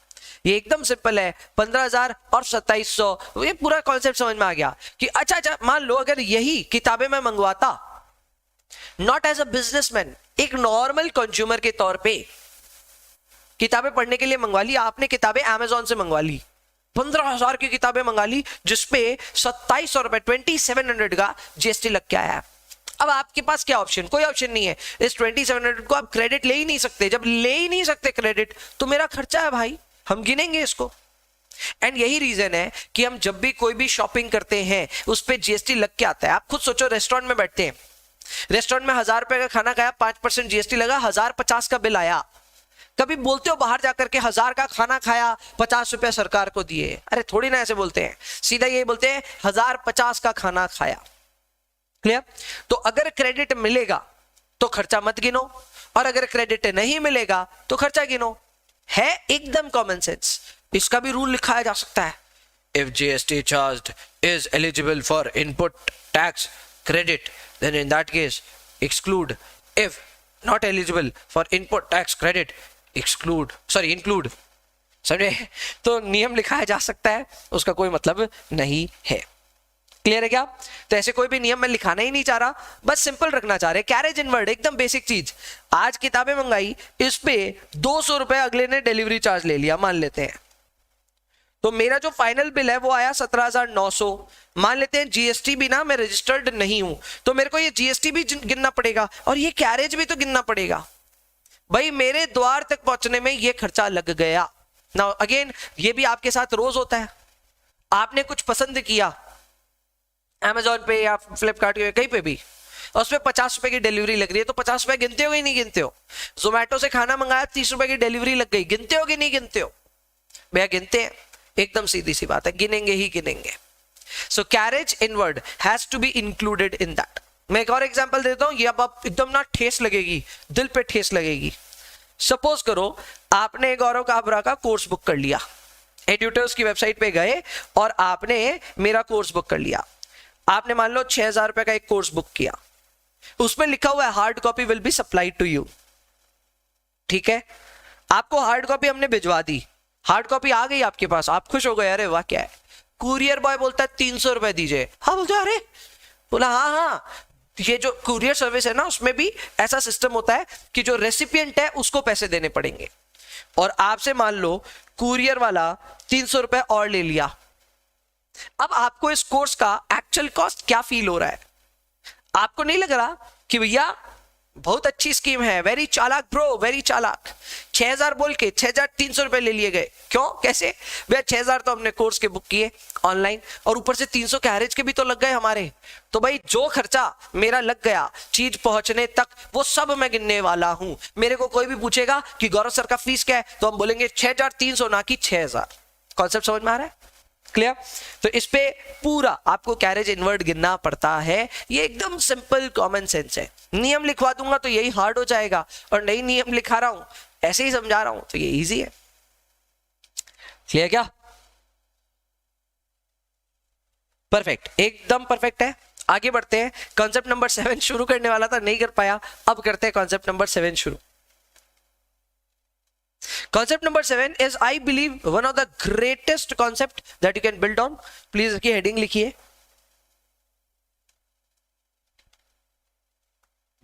एकदम सिंपल है। 15,000 और 2,700, ये पूरा कॉन्सेप्ट समझ में आ गया कि अच्छा मान लो अगर यही किताबें मैं मंगवाता नॉट एज अ बिजनेसमैन, एक नॉर्मल कंज्यूमर के तौर पे किताबें पढ़ने के लिए मंगवा ली आपने, किताबें Amazon से मंगवा ली, 15,000 की किताबें मंगा ली जिसपे 2,700 रुपए 2,700 का जीएसटी लग के आया। अब आपके पास क्या ऑप्शन? कोई ऑप्शन नहीं है। इस 2,700 को आप क्रेडिट ले ही नहीं सकते। जब ले ही नहीं सकते क्रेडिट तो मेरा खर्चा है भाई, हम गिनेंगे इसको। एंड यही रीजन है कि हम जब भी कोई भी शॉपिंग करते हैं उस पर जीएसटी लग के आता है। आप खुद सोचो, रेस्टोरेंट में बैठते हैं, रेस्टोरेंट में 1,000 रुपए का खाना खाया, 5% जीएसटी लगा, 1,050 का बिल आया। कभी बोलते हो बाहर जाकर के 1,000 का खाना खाया, 50 रुपए सरकार को दिए? अरे थोड़ी ना ऐसे बोलते हैं, सीधा ये बोलते हैं 1,050 का खाना खाया। क्लियर? तो अगर क्रेडिट मिलेगा तो खर्चा मत गिनो, और अगर क्रेडिट नहीं मिलेगा तो खर्चा गिनो। है एकदम कॉमन सेंस। इसका भी रूल लिखाया जा सकता है, if GST charged is eligible for input tax credit then in that case exclude, if not eligible for input tax credit exclude, sorry include. समझे? तो नियम लिखाया जा सकता है, उसका कोई मतलब नहीं है। क्लियर है क्या? तो ऐसे कोई भी नियम मैं लिखाना ही नहीं चाह रहा, बस सिंपल रखना चाह रहे। कैरेज इनवर्ड एकदम बेसिक चीज। आज किताबें मंगाई, इस पे 200 रुपए अगले ने डिलीवरी चार्ज ले लिया, मान लेते हैं, तो मेरा जो फाइनल बिल है वो आया 17,900। मान लेते हैं जीएसटी भी ना मैं रजिस्टर्ड नहीं हूं, तो मेरे को ये जीएसटी भी गिनना पड़ेगा और ये कैरेज भी तो गिनना पड़ेगा। भाई मेरे द्वार तक पहुंचने में ये खर्चा लग गया। नाउ अगेन ये भी आपके साथ रोज होता है। आपने कुछ पसंद किया Amazon पे या फ्लिपकार्ट पे, कहीं पे भी, और उसमें 50 रुपए की डिलीवरी लग रही है, तो 50 रुपए गिनते हो कि नहीं गिनते हो? जोमेटो से खाना मंगाया, 30 रुपए की डिलीवरी लग गई, गिनते हो कि नहीं गिनते हो? भैया गिनते हैं, एकदम सीधी सी बात है, गिनेंगे ही गिनेंगे। So carriage inward has to be included in that. मैं एक और एग्जांपल देता हूं, ये अब आप एकदम ना ठेस लगेगी, दिल पे ठेस लगेगी। सपोज करो आपने गौरव काबरा का कोर्स बुक कर लिया, एड्यूटर्स की वेबसाइट पे गए और आपने मेरा कोर्स बुक कर लिया। आपने मान लो 6,000 रुपए का एक कोर्स बुक किया, उसमें लिखा हुआ है hard copy will be supplied to you. ठीक है, आपको हार्ड कॉपी हमने भिजवा दी, हार्ड कॉपी आ गई आपके पास, आप खुश हो गए, अरे वाह क्या है। कुरियर बॉय बोलता है 300 रुपए दीजिए। हाँ बोलते अरे, बोला हाँ, ये जो कुरियर सर्विस है ना उसमें भी ऐसा सिस्टम होता है कि जो रेसिपिएंट है उसको पैसे देने पड़ेंगे, और आपसे मान लो कुरियर वाला 300 रुपए और ले लिया। अब आपको इस कोर्स का एक्चुअल कॉस्ट क्या फील हो रहा है? आपको नहीं लग रहा कि भैया बहुत अच्छी स्कीम है, वेरी चालाक ब्रो, वेरी चालाक, 6,000 बोल के 6,300 रुपए ले लिए गए? क्यों, कैसे? भैया 6,000 तो हमने कोर्स के बुक किए ऑनलाइन, और ऊपर से 300 कैरेज के भी तो लग गए हमारे। तो भाई जो खर्चा मेरा लग गया चीज पहुंचने तक, वो सब मैं गिनने वाला हूं। मेरे को कोई भी पूछेगा कि गौरव सर का फीस क्या है, तो हम बोलेंगे 6,300 ना कि 6,000। कॉन्सेप्ट समझ में आ रहा है? क्लियर? तो इस पे पूरा आपको कैरेज इनवर्ड गिनना पड़ता है। ये एकदम सिंपल कॉमन सेंस है। नियम लिखवा दूंगा तो यही हार्ड हो जाएगा, और नई नियम लिखा रहा हूं, ऐसे ही समझा रहा हूं तो ये इजी है। क्लियर क्या? परफेक्ट, एकदम परफेक्ट है। आगे बढ़ते हैं। कॉन्सेप्ट नंबर 7 शुरू करने वाला था, नहीं कर पाया, अब करते हैं कॉन्सेप्ट नंबर 7 शुरू। Concept number 7 is, I believe, one of the greatest concept that you can build on. Please इसकी heading लिखिए,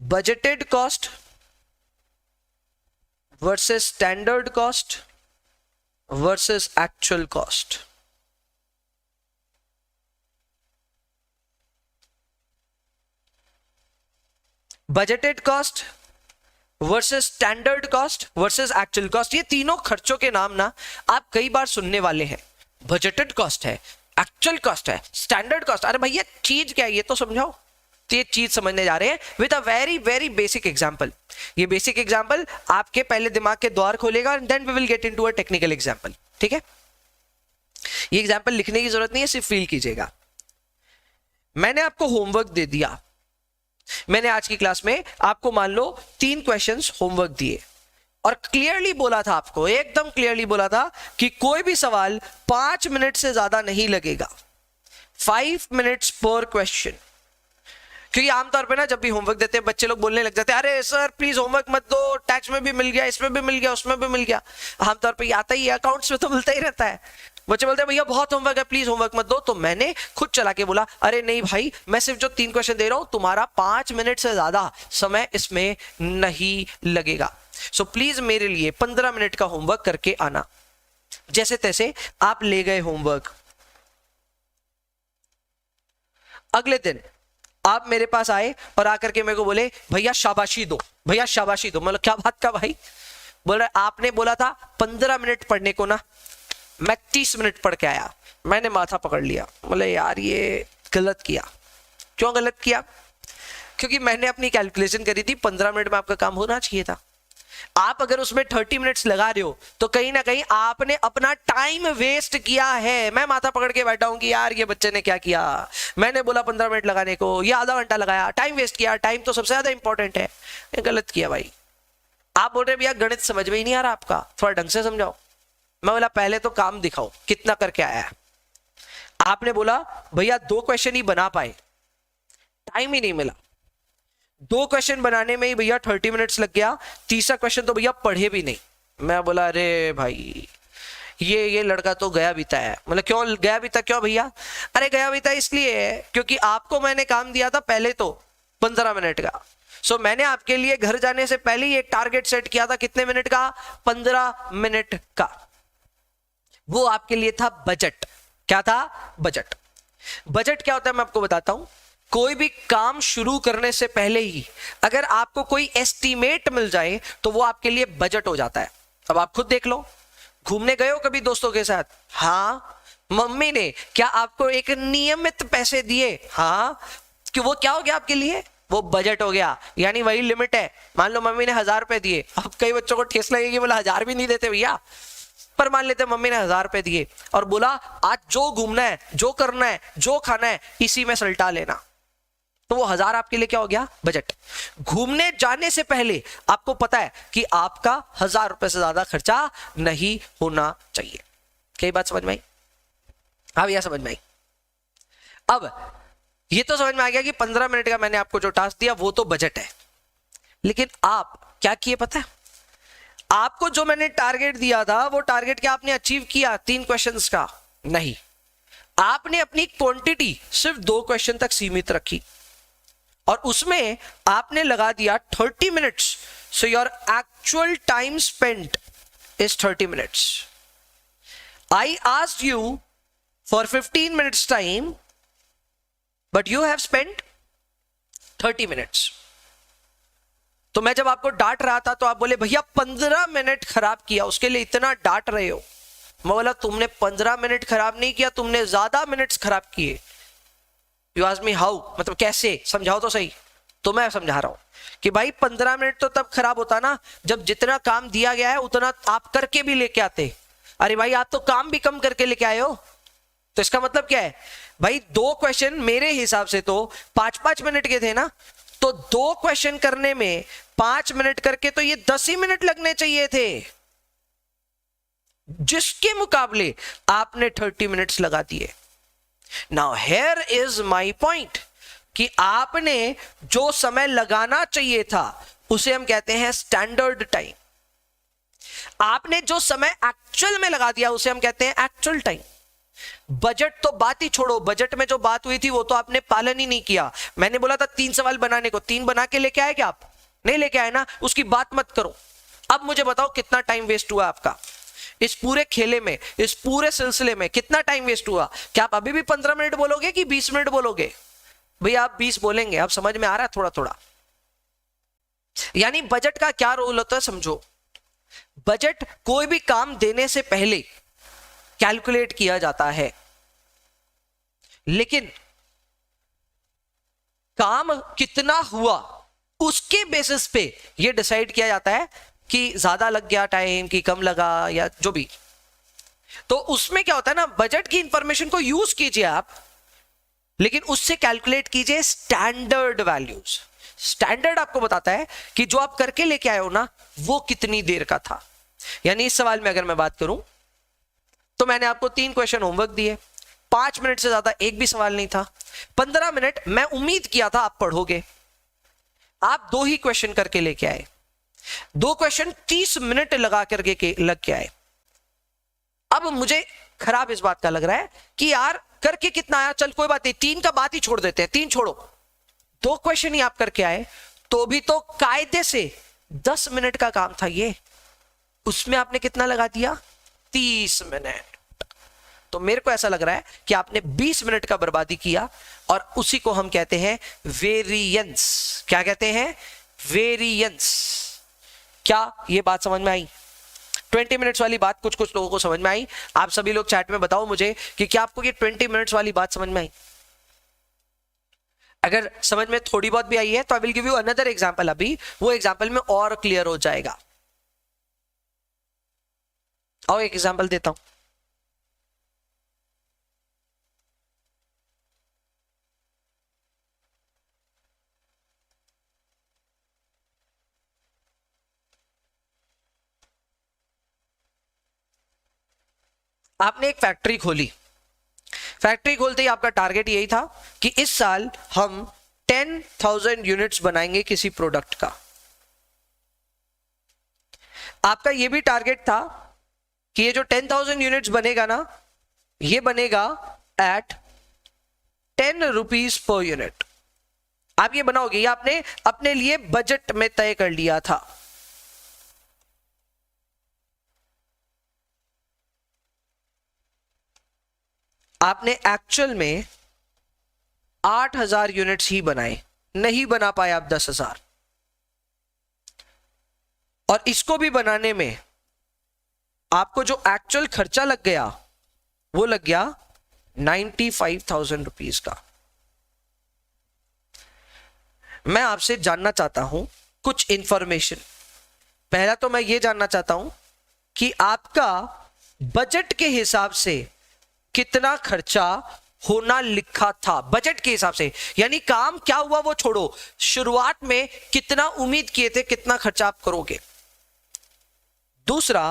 budgeted cost versus standard cost versus actual cost. Budgeted cost versus standard cost versus actual cost, ये तीनों खर्चों के नाम ना आप कई बार सुनने वाले हैं। बजटेड कॉस्ट है, एक्चुअल कॉस्ट है, स्टैंडर्ड कॉस्ट। अरे भैया चीज क्या है ये तो समझाओ। तो ये चीज समझने जा रहे हैं with a very very basic example. ये बेसिक एग्जांपल आपके पहले दिमाग के द्वार खोलेगा and then we will get into a technical example. ठीक है, ये एग्जांपल लिखने की जरूरत नहीं है, सिर्फ फील कीजिएगा। मैंने आपको होमवर्क दे दिया, मैंने आज की क्लास में आपको मान लो 3 क्वेश्चंस होमवर्क दिए और क्लियरली बोला था, आपको एकदम क्लियरली बोला था कि कोई भी सवाल 5 मिनट से ज्यादा नहीं लगेगा, 5 मिनट्स पर क्वेश्चन। क्योंकि आमतौर पे ना जब भी होमवर्क देते हैं बच्चे लोग बोलने लग जाते हैं, अरे सर प्लीज होमवर्क मत दो, टैक्स में भी मिल गया, इसमें भी मिल गया, उसमें भी मिल गया। आमतौर पे आता ही है, अकाउंट्स में तो मिलता ही रहता है। बच्चे बोलते हैं भैया बहुत होमवर्क है, प्लीज होमवर्क मत दो। तो मैंने खुद चला के बोला, अरे नहीं भाई, मैं सिर्फ जो 3 क्वेश्चन दे रहा हूं, तुम्हारा 5 मिनट से ज्यादा समय इसमें नहीं लगेगा। सो प्लीज मेरे लिए 15 मिनट का होमवर्क करके आना। जैसे तैसे आप ले गए होमवर्क। अगले दिन आप मेरे पास आए और आकर के मेरे को बोले भैया शाबाशी दो, भैया शाबाशी दो। मतलब क्या बात का भाई? बोल रहे आपने बोला था 15 मिनट पढ़ने को ना, मैं 30 मिनट पढ़ के आया। मैंने माथा पकड़ लिया, बोले यार ये गलत किया। क्यों गलत किया? क्योंकि मैंने अपनी कैलकुलेशन करी थी 15 मिनट में आपका काम होना चाहिए था। आप अगर उसमें 30 मिनट्स लगा रहे हो तो कहीं ना कहीं आपने अपना टाइम वेस्ट किया है। मैं माथा पकड़ के बैठा हूं कि यार ये बच्चे ने क्या किया, मैंने बोला 15 मिनट लगाने को, ये आधा घंटा लगाया, टाइम वेस्ट किया। टाइम तो सबसे ज्यादा इंपॉर्टेंट है, ये गलत किया भाई। आप बोल रहे भैया गणित समझ में ही नहीं आ रहा आपका, थोड़ा ढंग से समझाओ। मैं बोला पहले तो काम दिखाओ कितना करके आया है। आपने बोला भैया 2 क्वेश्चन ही बना पाए, टाइम ही नहीं मिला। 2 क्वेश्चन बनाने में ही भैया 30 मिनट्स लग गया, तीसरा क्वेश्चन तो भैया पढ़े भी नहीं। मैं बोला अरे भाई ये लड़का तो गया बीता है। मतलब क्यों गया बीता? क्यों भैया? अरे गया बीता इसलिए क्योंकि आपको मैंने काम दिया था पहले तो 15 मिनट का। सो मैंने आपके लिए घर जाने से पहले ही एक टारगेट सेट किया था, कितने मिनट का? 15 मिनट का। वो आपके लिए था बजट। क्या था? बजट। बजट क्या होता है मैं आपको बताता हूं। कोई भी काम शुरू करने से पहले ही अगर आपको कोई एस्टीमेट मिल जाए तो वो आपके लिए बजट हो जाता है। अब आप खुद देख लो, घूमने गए हो कभी दोस्तों के साथ? हाँ। मम्मी ने क्या आपको एक नियमित पैसे दिए? हाँ। कि वो क्या हो गया आपके लिए? वो बजट हो गया, यानी वही लिमिट है। मान लो मम्मी ने 1000 रुपए दिए, अब कई बच्चों को ठेस लगेगी, बोला 1000 भी नहीं देते भैया, पर मान लेते मम्मी ने 1000 रुपए दिए और बोला आज जो घूमना है, जो करना है, जो खाना है, इसी में सल्टा लेना। तो वो 1000 आपके लिए क्या हो गया? बजट। घूमने जाने से पहले आपको पता है कि आपका 1000 रुपए से ज्यादा खर्चा नहीं होना चाहिए। कई बात समझ में आई? हाँ भैया समझ में आई। अब ये तो समझ में आ गया कि 15 मिनट का मैंने आपको जो टास्क दिया वो तो बजट है। लेकिन आप क्या किए पता है? आपको जो मैंने टारगेट दिया था वो टारगेट क्या आपने अचीव किया? 3 क्वेश्चंस का? नहीं। आपने अपनी क्वांटिटी सिर्फ 2 क्वेश्चन तक सीमित रखी और उसमें आपने लगा दिया 30 minutes. So your actual time spent is 30 minutes. I asked you for 15 minutes time but you have spent 30 minutes. तो मैं जब आपको डांट रहा था तो आप बोले भैया 15 मिनट खराब किया, उसके लिए इतना डांट रहे हो। मैं बोला तुमने 15 मिनट खराब नहीं किया, तुमने ज्यादा मिनट्स खराब किए। यू आस्क मी हाउ, मतलब कैसे? समझाओ तो सही। तो मैं समझा रहा हूं कि भाई 15 मिनट तो तब खराब होता ना जब जितना काम दिया गया है उतना आप करके भी लेके आते। अरे भाई आप तो काम भी कम करके लेके आए हो। तो इसका मतलब क्या है भाई? 2 क्वेश्चन मेरे हिसाब से तो 5-5 मिनट के थे ना, तो 2 क्वेश्चन करने में 5 मिनट करके तो ये 10 ही मिनट लगने चाहिए थे, जिसके मुकाबले आपने 30 मिनट्स लगा दिए। Now here is my point कि आपने जो समय लगाना चाहिए था उसे हम कहते हैं स्टैंडर्ड टाइम। आपने जो समय एक्चुअल में लगा दिया उसे हम कहते हैं एक्चुअल टाइम। बजट तो बात ही छोड़ो, बजट में जो बात हुई थी वो तो आपने पालन ही नहीं किया। मैंने बोला था 3 सवाल बनाने को, 3 बना के लेके आए क्या आप? नहीं लेके आए ना, उसकी बात मत करो। अब मुझे बताओ कितना टाइम वेस्ट हुआ आपका इस पूरे खेले में, इस पूरे सिलसिले में कितना टाइम वेस्ट हुआ? क्या आप अभी भी 15 मिनट बोलोगे कि 20 मिनट बोलोगे? भैया आप 20 बोलेंगे। अब समझ में आ रहा है थोड़ा थोड़ा? यानी बजट का क्या रोल होता है समझो। बजट कोई भी काम देने से पहले कैलकुलेट किया जाता है, लेकिन काम कितना हुआ उसके बेसिस पे यह डिसाइड किया जाता है कि ज्यादा लग गया टाइम कि कम लगा या जो भी। तो उसमें क्या होता है ना, बजट की इंफॉर्मेशन को यूज कीजिए आप, लेकिन उससे कैलकुलेट कीजिए स्टैंडर्ड वैल्यूज। स्टैंडर्ड आपको बताता है कि जो आप करके लेके आए हो ना वो कितनी देर का था। यानी इस सवाल में अगर मैं बात करूं तो मैंने आपको 3 क्वेश्चन होमवर्क दिए, 5 मिनट से ज्यादा एक भी सवाल नहीं था, 15 मिनट मैं उम्मीद किया था आप पढ़ोगे, आप 2 ही क्वेश्चन करके लेके आए, 2 क्वेश्चन 30 मिनट लगा करके लग के आए। अब मुझे खराब इस बात का लग रहा है कि यार करके कितना आया, चल कोई बात नहीं, 3 का बात ही छोड़ देते हैं, 3 छोड़ो, 2 क्वेश्चन ही आप करके आए, तो भी तो कायदे से 10 मिनट का काम था ये, उसमें आपने कितना लगा दिया, 30 मिनट। तो मेरे को ऐसा लग रहा है कि आपने 20 मिनट का बर्बादी किया, और उसी को हम कहते हैं वेरिएंस। क्या कहते हैं, वेरिएंस। क्या ये बात समझ में आई? 20 मिनट्स वाली बात कुछ कुछ लोगों को समझ में आई। आप सभी लोग चैट में बताओ मुझे कि क्या आपको ये 20 मिनट्स वाली बात समझ में आई। अगर समझ में थोड़ी बहुत भी आई है तो I will give you another example, अभी वो एग्जांपल में और क्लियर हो जाएगा। आओ एक एग्जांपल देता हूं। आपने एक फैक्ट्री खोली, फैक्ट्री खोलते ही आपका टारगेट यही था कि इस साल हम 10,000 यूनिट्स बनाएंगे किसी प्रोडक्ट का। आपका यह भी टारगेट था कि ये जो 10,000 यूनिट्स बनेगा ना, ये बनेगा एट 10 रुपीज पर यूनिट। आप ये बनाओगे, ये आपने अपने लिए बजट में तय कर लिया था। आपने एक्चुअल में 8,000 यूनिट्स ही बनाए, नहीं बना पाए आप 10,000, और इसको भी बनाने में आपको जो एक्चुअल खर्चा लग गया वो लग गया 95,000 रुपीज का। मैं आपसे जानना चाहता हूं कुछ इंफॉर्मेशन। पहला तो मैं ये जानना चाहता हूं कि आपका बजट के हिसाब से कितना खर्चा होना लिखा था, बजट के हिसाब से, यानी काम क्या हुआ वो छोड़ो, शुरुआत में कितना उम्मीद किए थे कितना खर्चा आप करोगे। दूसरा,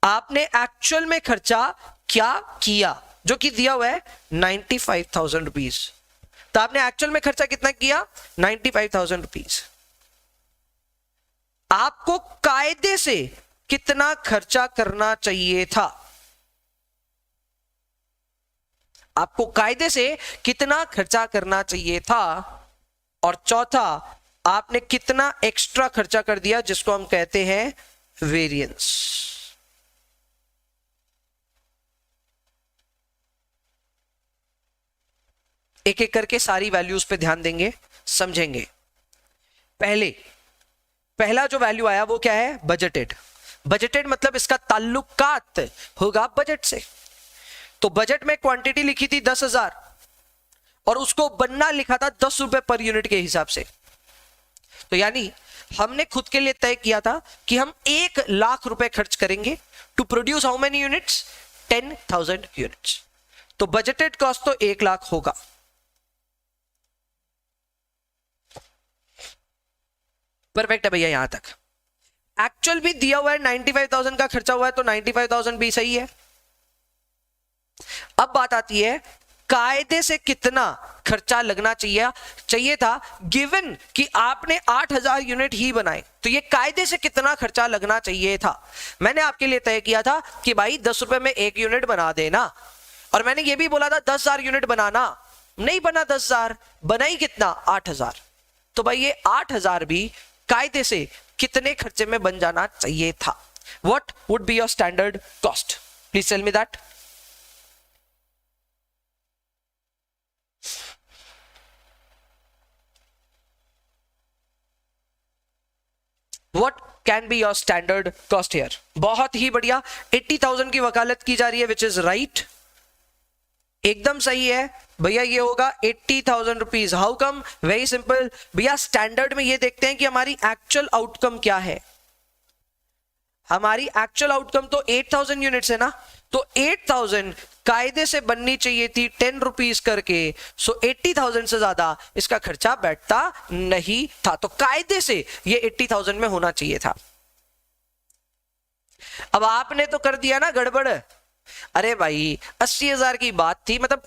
आपने एक्चुअल में खर्चा क्या किया, जो कि दिया हुआ है 95,000 रुपीज। तो आपने एक्चुअल में खर्चा कितना किया, 95,000 रुपीज। आपको कायदे से कितना खर्चा करना चाहिए था, आपको कायदे से कितना खर्चा करना चाहिए था। और चौथा, आपने कितना एक्स्ट्रा खर्चा कर दिया, जिसको हम कहते हैं वेरिएंस। एक एक करके सारी वैल्यूज पे ध्यान देंगे, समझेंगे। पहला जो वैल्यू आया वो क्या है, बजटेड। बजटेड मतलब इसका ताल्लुकात होगा बजट से। तो बजट में क्वांटिटी लिखी थी 10,000 और उसको बनना लिखा था 10 रुपए पर यूनिट के हिसाब से। तो यानी हमने खुद के लिए तय किया था कि हम 1 लाख रुपए खर्च करेंगे to produce how many units, 10,000 units. तो बजटेड कॉस्ट तो 1 लाख होगा। परफेक्ट है भैया, यहां तक एक्चुअल भी दिया हुआ है, 95,000 का खर्चा हुआ है, तो 95,000 भी सही है। अब बात आती है कायदे से कितना खर्चा लगना चाहिए था, गिवन कि आपने 8,000 यूनिट ही बनाए, तो ये कायदे से कितना खर्चा लगना चाहिए था। मैंने आपके लिए तय किया था कि भाई 10 रुपए में 1 यूनिट बना देना, और मैंने ये भी बोला था 10,000 यूनिट बनाना। नहीं बना 10,000, बना ही कितना, 8,000। तो भाई ये 8,000 भी कायदे से कितने खर्चे में बन जाना चाहिए था। What would be your standard cost, please tell me that. What can be your standard cost here? बहुत ही बढ़िया, 80,000 की वकालत की जा रही है, विच इज राइट, एकदम सही है भैया। ये होगा 80,000 rupees. How come? Very simple भैया, स्टैंडर्ड में ये देखते हैं कि हमारी एक्चुअल आउटकम क्या है। हमारी एक्चुअल आउटकम तो 8,000 यूनिट्स है ना, तो 8,000 कायदे से बननी चाहिए थी 10 रुपीज करके। सो 80,000 से ज्यादा इसका खर्चा बैठता नहीं था, तो कायदे से ये 80,000 में होना चाहिए था। अब आपने तो कर दिया ना गड़बड़। अरे भाई 80,000 की बात थी, मतलब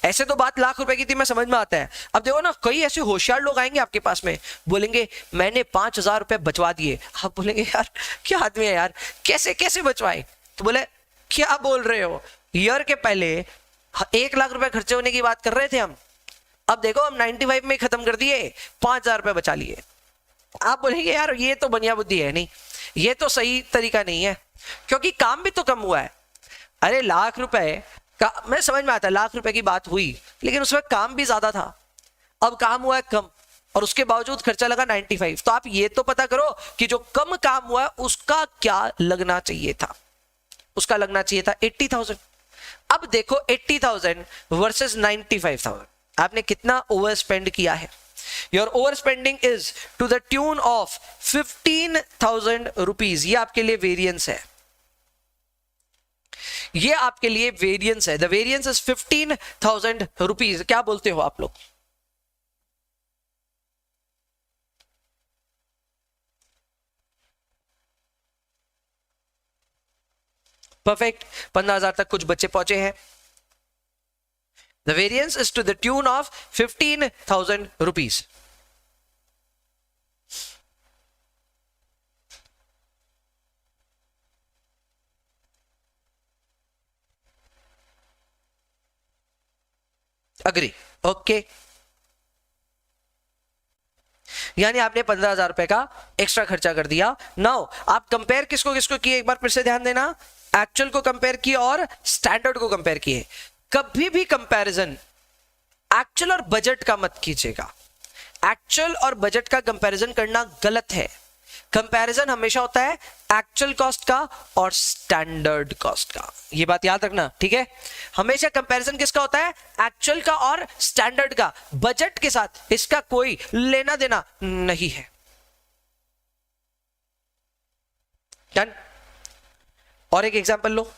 ऐसे तो बात लाख रुपए की थी, मैं समझ में आता है। अब देखो ना, कई ऐसे होशियार लोग आएंगे आपके पास में, बोलेंगे मैंने 5,000 रुपए बचवा दिए। आप बोलेंगे यार क्या आदमी है यार, कैसे कैसे बचवाए? तो बोले क्या बोल रहे हो, ईयर के पहले 1 लाख रुपए खर्चे होने की बात कर रहे थे हम, अब देखो हम 95 में खत्म कर दिए, 5,000 रुपए बचा लिए। आप बोलेंगे यार ये तो बढ़िया बुद्धि है नहीं, ये तो सही तरीका नहीं है, क्योंकि काम भी तो कम हुआ है। अरे लाख रुपए का मैं समझ में आता है, लाख रुपए की बात हुई, लेकिन उसमें काम भी ज्यादा था। अब काम हुआ है कम और उसके बावजूद खर्चा लगा 95। तो आप ये तो पता करो कि जो कम काम हुआ है उसका क्या लगना चाहिए था। उसका लगना चाहिए था 80,000। अब देखो 80,000 वर्सेस 95,000, आपने कितना ओवर स्पेंड किया है। Your over spending is to the tune of 15,000 rupees. ये आपके लिए वेरियंस है, ये आपके लिए वेरियंस है। The variance is 15,000 rupees. क्या बोलते हो आप लोग? परफेक्ट, 15,000 तक कुछ बच्चे पहुंचे हैं। The variance is to the tune of 15,000 rupees. Agree? Okay, यानी आपने 15,000 रुपए का एक्स्ट्रा खर्चा कर दिया। नाउ आप कंपेयर किसको किसको किए, एक बार फिर से ध्यान देना। एक्चुअल को कंपेयर किए और स्टैंडर्ड को कंपेयर किए। कभी भी कंपैरिजन एक्चुअल और बजट का मत कीजिएगा। एक्चुअल और बजट का कंपैरिजन करना गलत है। कंपैरिजन हमेशा होता है एक्चुअल कॉस्ट का और स्टैंडर्ड कॉस्ट का, ये बात याद रखना, ठीक है। हमेशा कंपैरिजन किसका होता है? एक्चुअल का और स्टैंडर्ड का। बजट के साथ इसका कोई लेना देना नहीं है। डन? और एक एग्जांपल लो।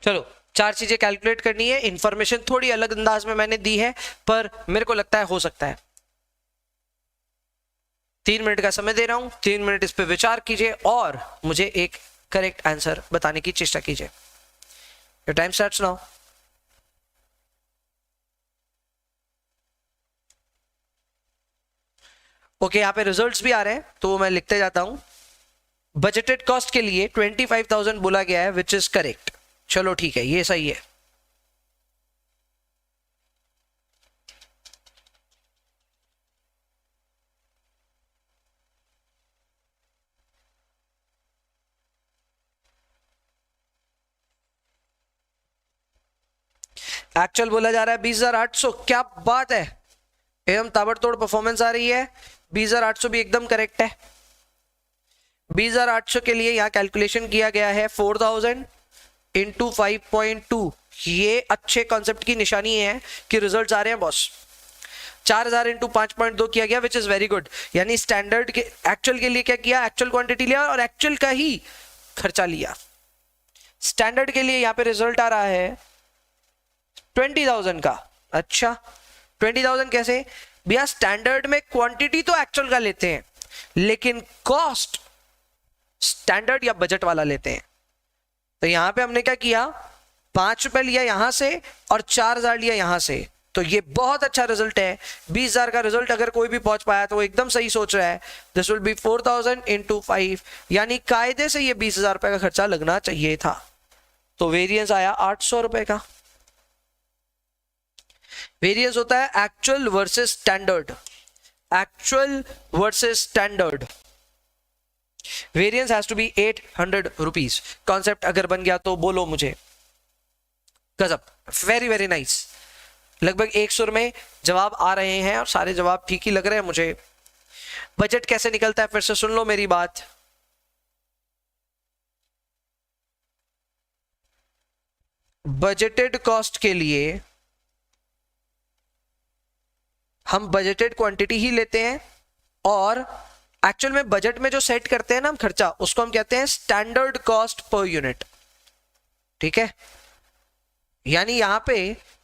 चलो, 4 चीजें कैलकुलेट करनी है। इंफॉर्मेशन थोड़ी अलग अंदाज में मैंने दी है, पर मेरे को लगता है हो सकता है। 3 मिनट का समय दे रहा हूं, 3 मिनट इस पर विचार कीजिए और मुझे एक करेक्ट आंसर बताने की चेष्टा कीजिए। Your time starts now. Okay, यहाँ पे रिजल्ट्स भी आ रहे हैं तो मैं लिखते जाता हूं। बजटेड कॉस्ट के लिए 25,000 बोला गया है, विच इज करेक्ट। चलो ठीक है, ये सही है। एक्चुअल बोला जा रहा है 20,800, क्या बात है, एकदम ताबड़तोड़ परफॉर्मेंस आ रही है। 20,800 भी एकदम करेक्ट है। 20,800 के लिए यहाँ कैलकुलेशन किया गया है 4,000 इंटू 5.2। ये अच्छे कॉन्सेप्ट की निशानी है कि रिजल्ट्स आ रहे हैं बॉस। 4,000 इंटू 5.2 किया गया, विच इज वेरी गुड। यानी स्टैंडर्ड के एक्चुअल के लिए क्या किया, एक्चुअल क्वांटिटी लिया और एक्चुअल का ही खर्चा लिया। स्टैंडर्ड के लिए यहाँ पे रिजल्ट आ रहा है 20,000 का। अच्छा 20,000 कैसे भैया, स्टैंडर्ड में क्वांटिटी तो एक्चुअल का लेते हैं लेकिन कॉस्ट स्टैंडर्ड या बजट वाला लेते हैं। तो यहां पे हमने क्या किया, 5 रुपए लिया यहां से और 4,000 लिया यहां से, तो ये बहुत अच्छा रिजल्ट है। 20,000 का रिजल्ट अगर कोई भी पहुंच पाया तो वो एकदम सही सोच रहा है। दिस विल बी 4,000 इंटू 5, यानी कायदे से ये 20,000 रुपए का खर्चा लगना चाहिए था। तो वेरिएंस आया 800 रुपए का। वेरिएंस होता है actual versus standard, actual versus standard. Variance has to be 800 rupees. Concept अगर बन गया तो बोलो मुझे, गजब, वेरी वेरी नाइस। लगभग 1 सुर में जवाब आ रहे हैं और सारे जवाब ठीक ही लग रहे हैं मुझे। बजट कैसे निकलता है फिर से सुन लो मेरी बात। बजटेड कॉस्ट के लिए हम बजटेड क्वांटिटी ही लेते हैं और एक्चुअल में बजट में जो सेट करते हैं ना हम खर्चा, उसको हम कहते हैं स्टैंडर्ड कॉस्ट पर यूनिट। ठीक है, यानी यहां पे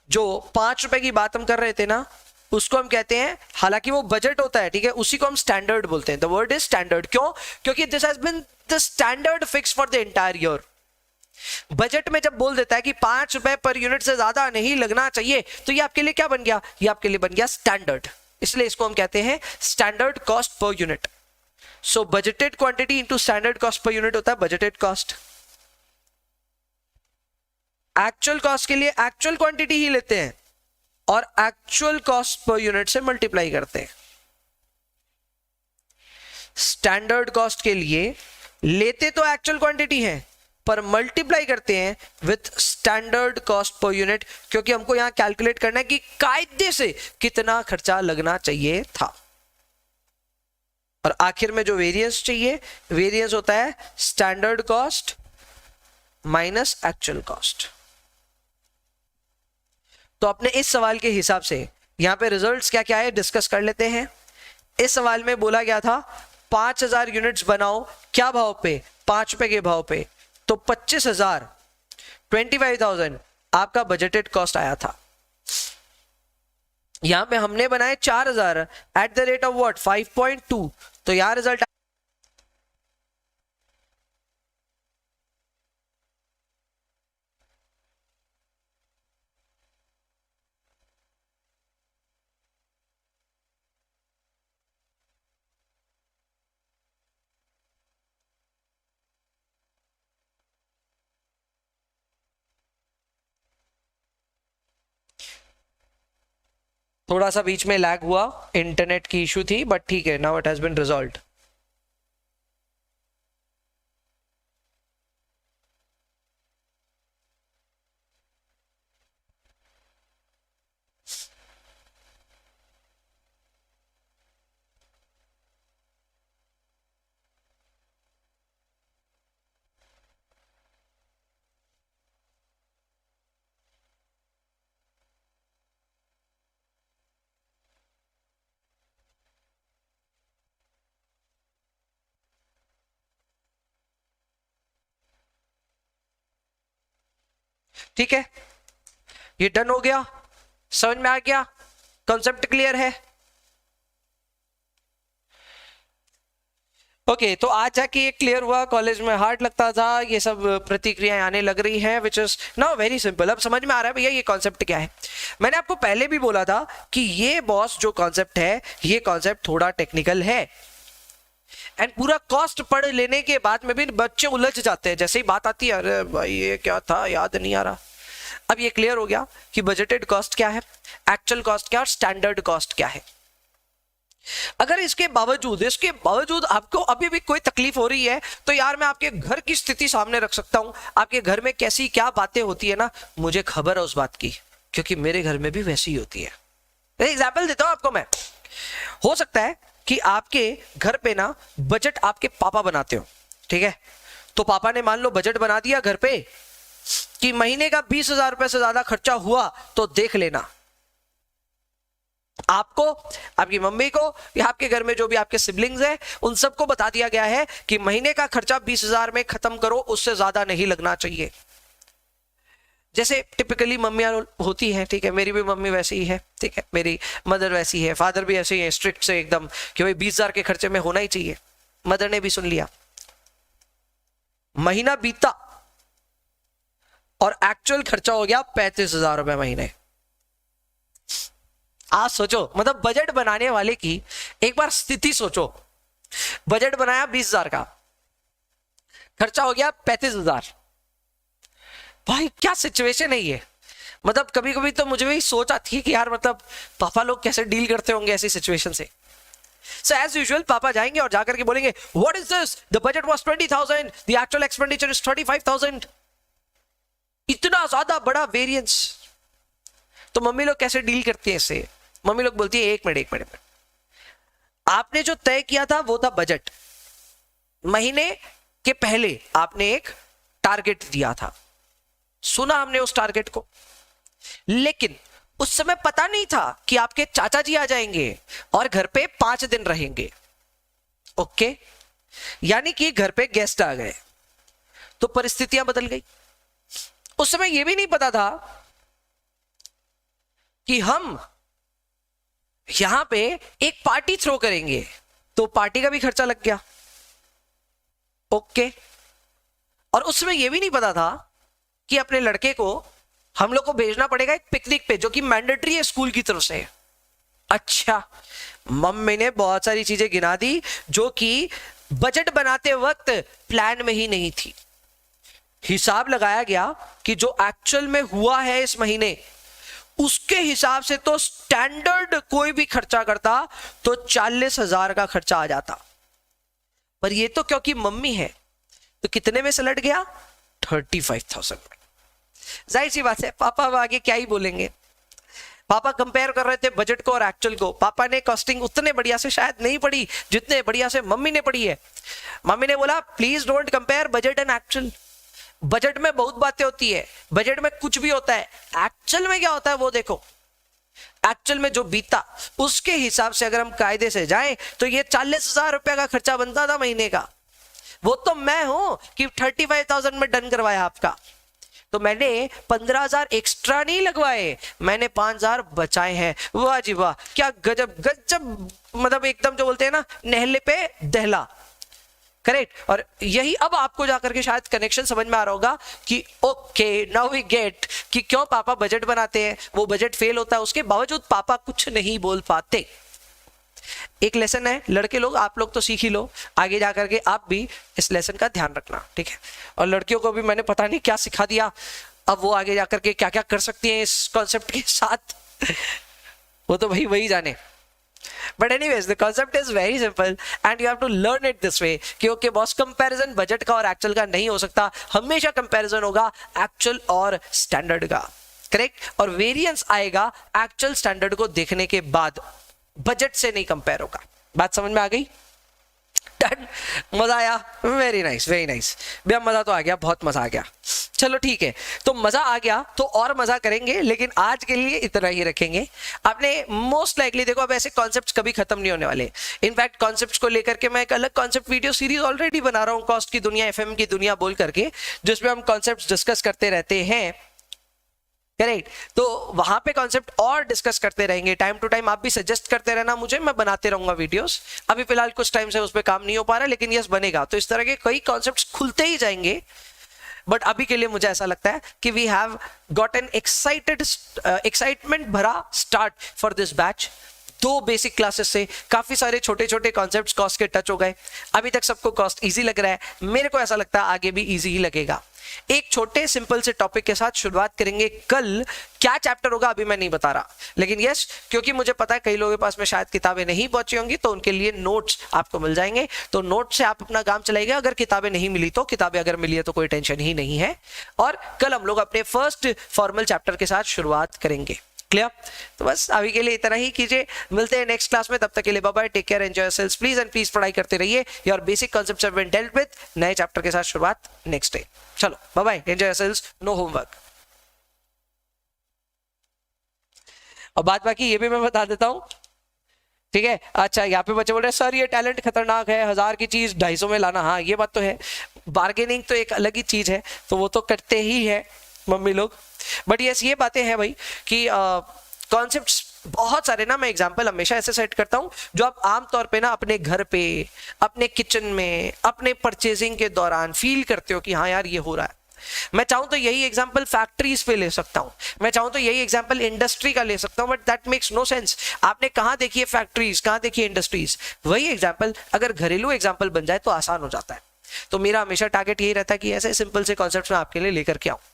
जो 5 रुपए की बात हम कर रहे थे ना, उसको हम कहते हैं, हालांकि वो बजट होता है, ठीक है, उसी को हम स्टैंडर्ड बोलते हैं। The word is standard. क्यों? क्योंकि this has been the standard fix for the entire year. Budget में जब बोल देता है कि 5 रुपए पर यूनिट से ज्यादा नहीं लगना चाहिए, तो ये आपके लिए क्या बन गया, ये आपके लिए बन गया स्टैंडर्ड। इसलिए इसको हम कहते हैं standard cost per unit. So budgeted quantity into standard cost per unit होता है बजटेड कॉस्ट। एक्चुअल कॉस्ट के लिए एक्चुअल क्वांटिटी ही लेते हैं और एक्चुअल कॉस्ट पर यूनिट से मल्टीप्लाई करते हैं। स्टैंडर्ड कॉस्ट के लिए लेते तो एक्चुअल क्वांटिटी है पर मल्टीप्लाई करते हैं with standard cost per unit, क्योंकि हमको यहां कैलकुलेट करना है कि कायदे से कितना खर्चा लगना चाहिए था। और आखिर में जो वेरिएंस चाहिए, वेरिएंस होता है standard cost minus actual cost. तो अपने इस सवाल के हिसाब से यहां पे रिजल्ट्स क्या क्या है डिस्कस कर लेते हैं। इस सवाल में बोला गया था 5,000 यूनिट्स बनाओ, क्या भाव पे, 5 रुपए के भाव पे। तो 25,000 25,000 आपका बजटेड कॉस्ट आया था। यहां पे हमने बनाए 4,000 at the rate of what 5.2, तो यहां रिजल्ट थोड़ा सा बीच में लैग हुआ, इंटरनेट की इशू थी, बट ठीक है, now it has been resolved. ठीक है, ये डन हो गया, समझ में आ गया, कॉन्सेप्ट क्लियर है। ओके तो आज जाके ये क्लियर हुआ, कॉलेज में हार्ड लगता था, ये सब प्रतिक्रियाएं आने लग रही हैं, which is now very simple. अब समझ में आ रहा है भैया ये कॉन्सेप्ट क्या है। मैंने आपको पहले भी बोला था कि ये बॉस जो कॉन्सेप्ट है, ये कॉन्सेप्ट थोड़ा टेक्निकल है एंड पूरा कॉस्ट पढ़ लेने के बाद में भी बच्चे उलझ जाते हैं। जैसे ही बात आती है, अरे भाई ये क्या था, याद नहीं आ रहा। अब ये क्लियर हो गया कि बजटेड कॉस्ट क्या है, एक्चुअल कॉस्ट क्या है और स्टैंडर्ड कॉस्ट क्या है। अगर इसके बावजूद आपको अभी भी कोई तकलीफ हो रही है, तो यार मैं आपके घर की स्थिति सामने रख सकता हूं। आपके घर में कैसी क्या बातें होती है ना, मुझे खबर है उस बात की। क्योंकि मेरे घर में भी वैसी ही होती है। एग्जाम्पल देता हूं आपको मैं। हो सकता है कि आपके घर पे ना बजट आपके पापा बनाते हो, ठीक है? तो पापा ने मान लो बजट बना दिया घर पे कि महीने का 20,000 रुपए से ज्यादा खर्चा हुआ तो देख लेना। आपको, आपकी मम्मी को या आपके घर में जो भी आपके सिबलिंग्स हैं उन सबको बता दिया गया है कि महीने का खर्चा 20,000 में खत्म करो, उससे ज्यादा नहीं लगना चाहिए। जैसे टिपिकली मम्मियां होती हैं, ठीक है? मेरी भी मम्मी वैसी ही है, ठीक है? मेरी मदर वैसी है, फादर भी ऐसे ही है, स्ट्रिक्ट से एकदम कि भाई 20,000 के खर्चे में होना ही चाहिए। मदर ने भी सुन लिया। महीना बीता और एक्चुअल खर्चा हो गया 35,000 रुपए महीने। आप सोचो, मतलब बजट बनाने वाले की एक बार स्थिति सोचो। बजट बनाया 20,000 का, खर्चा हो गया 35,000। भाई क्या सिचुएशन है ये। मतलब कभी कभी तो मुझे भी सोच आती है कि यार मतलब पापा लोग कैसे डील करते होंगे ऐसी सिचुएशन से। So as usual पापा जाएंगे और जाकर के बोलेंगे what is this, the budget was 20,000, the actual expenditure is 35,000। इतना ज्यादा बड़ा वेरिएंस। तो मम्मी लोग कैसे डील करती है इससे? मम्मी लोग बोलती है एक मिनट, आपने जो तय किया था वो था बजट। महीने के पहले आपने एक टारगेट दिया था, सुना हमने उस टारगेट को, लेकिन उस समय पता नहीं था कि आपके चाचा जी आ जाएंगे और घर पे 5 दिन रहेंगे। ओके, यानी कि घर पे गेस्ट आ गए तो परिस्थितियां बदल गई। उस समय यह भी नहीं पता था कि हम यहां पे एक पार्टी थ्रो करेंगे, तो पार्टी का भी खर्चा लग गया। ओके, और उस समय यह भी नहीं पता था कि अपने लड़के को हम लोग को भेजना पड़ेगा एक पिकनिक पे, जो कि मैंडेटरी है स्कूल की तरफ से। अच्छा, मम्मी ने बहुत सारी चीजें गिना दी जो कि बजट बनाते वक्त प्लान में ही नहीं थी। हिसाब लगाया गया कि जो एक्चुअल में हुआ है इस महीने, उसके हिसाब से तो स्टैंडर्ड कोई भी खर्चा करता तो 40,000 का खर्चा आ जाता। पर ये तो क्योंकि मम्मी है तो कितने में सलट गया? 35,000 में। जाहिर सी बात है पापा अब आगे क्या ही बोलेंगे। पापा कंपेयर कर रहे थे बजट को और एक्चुअल को। पापा ने कॉस्टिंग उतने बढ़िया से शायद नहीं पढ़ी जितने बढ़िया से मम्मी ने पढ़ी है। मम्मी ने बोला please don't compare budget and actual. Budget में बहुत बातें होती है, बजट में कुछ भी होता है, एक्चुअल में क्या होता है वो देखो। एक्चुअल में जो बीता उसके हिसाब से अगर हम कायदे से जाएं तो ये 40,000 रुपए का खर्चा बनता था महीने का। वो तो मैं हूं कि 35,000 में डन करवाया आपका। तो मैंने 15,000 एक्स्ट्रा नहीं लगवाए, मैंने 5,000 बचाए हैं। वाह जी वाह, क्या गजब गजब, मतलब एकदम जो बोलते हैं ना नहले पे दहला। करेक्ट। और यही अब आपको जाकर के शायद कनेक्शन समझ में आ रहा होगा कि ओके नाउ वी गेट कि क्यों पापा बजट बनाते हैं, वो बजट फेल होता है, उसके बावजूद पापा कुछ नहीं बोल पाते। एक लेसन है, लड़के लोग आप लोग तो सीख ही लो, आगे जाकर के आप भी इस लेसन का ध्यान रखना, ठीक है? और लड़कियों को भी मैंने पता नहीं क्या सिखा दिया, अब वो आगे जाकर के क्या क्या कर सकती हैं इस कॉन्सेप्ट के साथ वो तो भाई वही जाने। But anyways, the concept is very simple and you have to learn it this way कि ओके बॉस, कंपैरिजन बजट का और एक्चुअल का नहीं हो सकता, हमेशा कंपैरिजन होगा एक्चुअल और स्टैंडर्ड का। करेक्ट। और वेरिएंस आएगा एक्चुअल स्टैंडर्ड को देखने के बाद, बजट से नहीं कंपेयर होगा। बात समझ में आ गई? डन। मजा आया? वेरी नाइस वेरी नाइस भैया, मजा तो आ गया, बहुत मजा आ गया। चलो ठीक है, तो मजा आ गया तो और मजा करेंगे, लेकिन आज के लिए इतना ही रखेंगे। आपने मोस्ट लाइकली देखो अब ऐसे कॉन्सेप्ट्स कभी खत्म नहीं होने वाले। इनफैक्ट कॉन्सेप्ट्स को लेकर के मैं एक अलग कॉन्सेप्ट वीडियो सीरीज ऑलरेडी बना रहा हूँ, कॉस्ट की दुनिया, एफएम की दुनिया बोल करके, जिसमें हम कॉन्सेप्ट्स डिस्कस करते रहते हैं। करेक्ट। तो वहां पे कॉन्सेप्ट और डिस्कस करते रहेंगे, टाइम टू टाइम आप भी सजेस्ट करते रहना मुझे, मैं बनाते रहूंगा वीडियोस। अभी फिलहाल कुछ टाइम से उस पर काम नहीं हो पा रहा, लेकिन यस बनेगा। तो इस तरह के कई कॉन्सेप्ट्स खुलते ही जाएंगे। बट अभी के लिए मुझे ऐसा लगता है कि we have got an excitement भरा start for this batch. 2 basic classes से काफी सारे छोटे छोटे कॉन्सेप्ट्स कॉस्ट के टच हो गए। अभी तक सबको कॉस्ट इजी लग रहा है, मेरे को ऐसा लगता है आगे भी इजी ही लगेगा। एक छोटे सिंपल से टॉपिक के साथ शुरुआत करेंगे कल। क्या चैप्टर होगा अभी मैं नहीं बता रहा, लेकिन यस, क्योंकि मुझे पता है कई लोगों के पास में शायद किताबें नहीं पहुंची होंगी, तो उनके लिए नोट्स आपको मिल जाएंगे, तो नोट से आप अपना काम चलाइएगा। अगर किताबें नहीं मिली तो किताबें अगर मिली है तो कोई टेंशन ही नहीं है। और कल हम लोग अपने फर्स्ट फॉर्मल चैप्टर के साथ शुरुआत करेंगे। क्लियर? तो बस अभी के लिए इतना ही कीजिए, मिलते हैं नेक्स्ट क्लास में, तब तक के लिए bye bye, take care, enjoy yourselves please, and please पढ़ाई करते रहिए। Your basic concepts have been dealt with, नए चैप्टर के साथ शुरुआत नेक्स्ट डे। चलो bye bye, enjoy yourselves, no homework. और बात बाकी ये भी मैं बता देता हूं, ठीक है? अच्छा, यहाँ पे बच्चे बोल रहे हैं सर ये टैलेंट खतरनाक है, 1000 की चीज 250 में लाना। हाँ ये बात तो है, बार्गेनिंग तो एक अलग ही चीज है, तो वो तो करते ही है मम्मी लोग। बट यस, ये बातें हैं भाई कि कॉन्सेप्ट्स बहुत सारे ना, मैं एग्जांपल हमेशा ऐसे सेट करता हूं जो आप आमतौर पे ना अपने घर पे, अपने किचन में, अपने परचेजिंग के दौरान फील करते हो कि हाँ यार ये हो रहा है। मैं चाहूं तो यही एग्जांपल फैक्ट्रीज पे ले सकता हूं, मैं चाहूं तो यही एग्जांपल इंडस्ट्री का ले सकता हूं, but that makes no sense. आपने कहां देखी है फैक्ट्रीज, कहां देखी है इंडस्ट्रीज? वही एग्जांपल अगर घरेलू एग्जांपल बन जाए तो आसान हो जाता है। तो मेरा हमेशा टारगेट यही रहता है कि ऐसे सिंपल से कॉन्सेप्ट्स मैं आपके लिए लेकर के आऊं।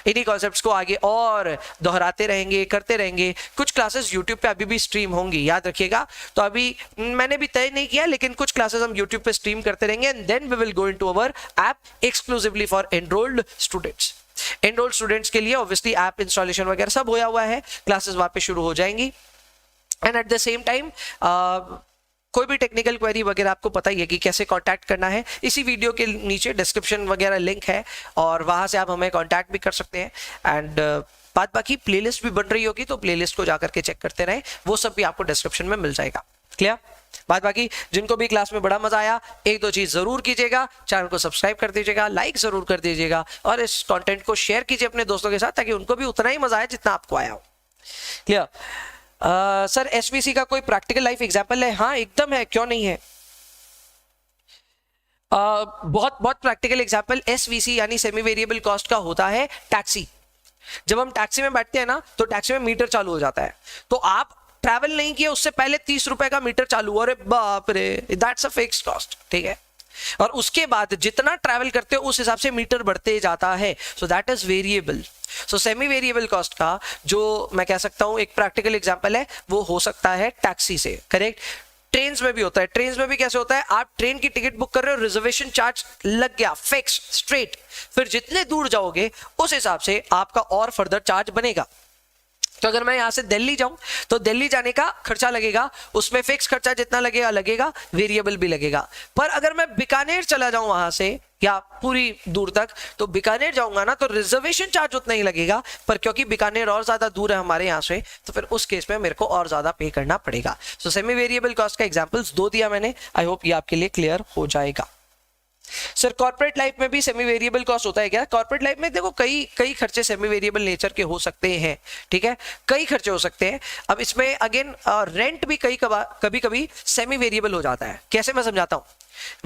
इन्हीं कॉन्सेप्ट्स को आगे और दोहराते रहेंगे, करते रहेंगे। कुछ क्लासेस यूट्यूब पे अभी भी स्ट्रीम होंगी, याद रखिएगा। तो अभी मैंने भी तय नहीं किया, लेकिन कुछ क्लासेस हम यूट्यूब पे स्ट्रीम करते रहेंगे, and then we will go into our app exclusively for enrolled students. Enrolled students के लिए ऑब्वियसली ऐप इंस्टॉलेशन वगैरह सब होया हुआ है, क्लासेस वहां पे शुरू हो जाएंगी। And at the same time कोई भी टेक्निकल क्वेरी वगैरह आपको पता ही है कि कैसे कांटेक्ट करना है। इसी वीडियो के नीचे डिस्क्रिप्शन वगैरह लिंक है, और वहां से आप हमें कांटेक्ट भी कर सकते हैं। एंड बात बाकी प्लेलिस्ट भी बन रही होगी, तो प्लेलिस्ट को जाकर के चेक करते रहें, वो सब भी आपको डिस्क्रिप्शन में मिल जाएगा। क्लियर? बात बाकी जिनको भी क्लास में बड़ा मजा आया, एक दो चीज जरूर कीजिएगा, चैनल को सब्सक्राइब कर दीजिएगा, लाइक जरूर कर दीजिएगा, और इस कंटेंट को शेयर कीजिए अपने दोस्तों के साथ, ताकि उनको भी उतना ही मजा आए जितना आपको आया हो। क्लियर? सर एसवीसी का कोई प्रैक्टिकल लाइफ एग्जांपल है? हाँ एकदम है, क्यों नहीं है। बहुत बहुत प्रैक्टिकल एग्जांपल एसवीसी यानी सेमी वेरिएबल कॉस्ट का होता है टैक्सी। जब हम टैक्सी में बैठते हैं ना, तो टैक्सी में मीटर चालू हो जाता है, तो आप ट्रैवल नहीं किए उससे पहले 30 रुपए का मीटर चालू, अरे बाप रे, दैट्स अ फिक्स्ड कॉस्ट, ठीक है? और उसके बाद जितना ट्रैवल करते हो उस हिसाब से मीटर बढ़ते जाता है, so that is variable. So semi variable cost का जो मैं कह सकता हूं एक प्रैक्टिकल एग्जांपल है, वो हो सकता है टैक्सी से। करेक्ट? ट्रेन्स में भी होता है। ट्रेन्स में भी कैसे होता है, आप ट्रेन की टिकट बुक कर रहे हो, रिजर्वेशन चार्ज लग गया फिक्स स्ट्रेट, फिर जितने दूर जाओगे उस हिसाब से आपका और फर्दर चार्ज बनेगा। तो अगर मैं यहां से दिल्ली जाऊं तो दिल्ली जाने का खर्चा लगेगा, उसमें फिक्स खर्चा जितना लगेगा लगेगा, वेरिएबल भी लगेगा। पर अगर मैं बीकानेर चला जाऊं वहां से या पूरी दूर तक, तो बीकानेर जाऊंगा ना तो रिजर्वेशन चार्ज उतना ही लगेगा, पर क्योंकि बीकानेर और ज्यादा दूर है हमारे यहाँ से, तो फिर उस केस में मेरे को और ज्यादा पे करना पड़ेगा। सो सेमी वेरिएबल कॉस्ट का एग्जांपल्स 2 दिया मैंने, आई होप ये आपके लिए क्लियर हो जाएगा। सर कॉर्पोरेट लाइफ में भी सेमी वेरिएबल कॉस्ट होता है क्या? कॉर्पोरेट लाइफ में देखो कई खर्चे सेमी वेरिएबल नेचर के हो सकते हैं, ठीक है? कई खर्चे हो सकते हैं। अब इसमें अगेन रेंट भी कभी कभी सेमी वेरिएबल हो जाता है। कैसे, मैं समझाता हूं।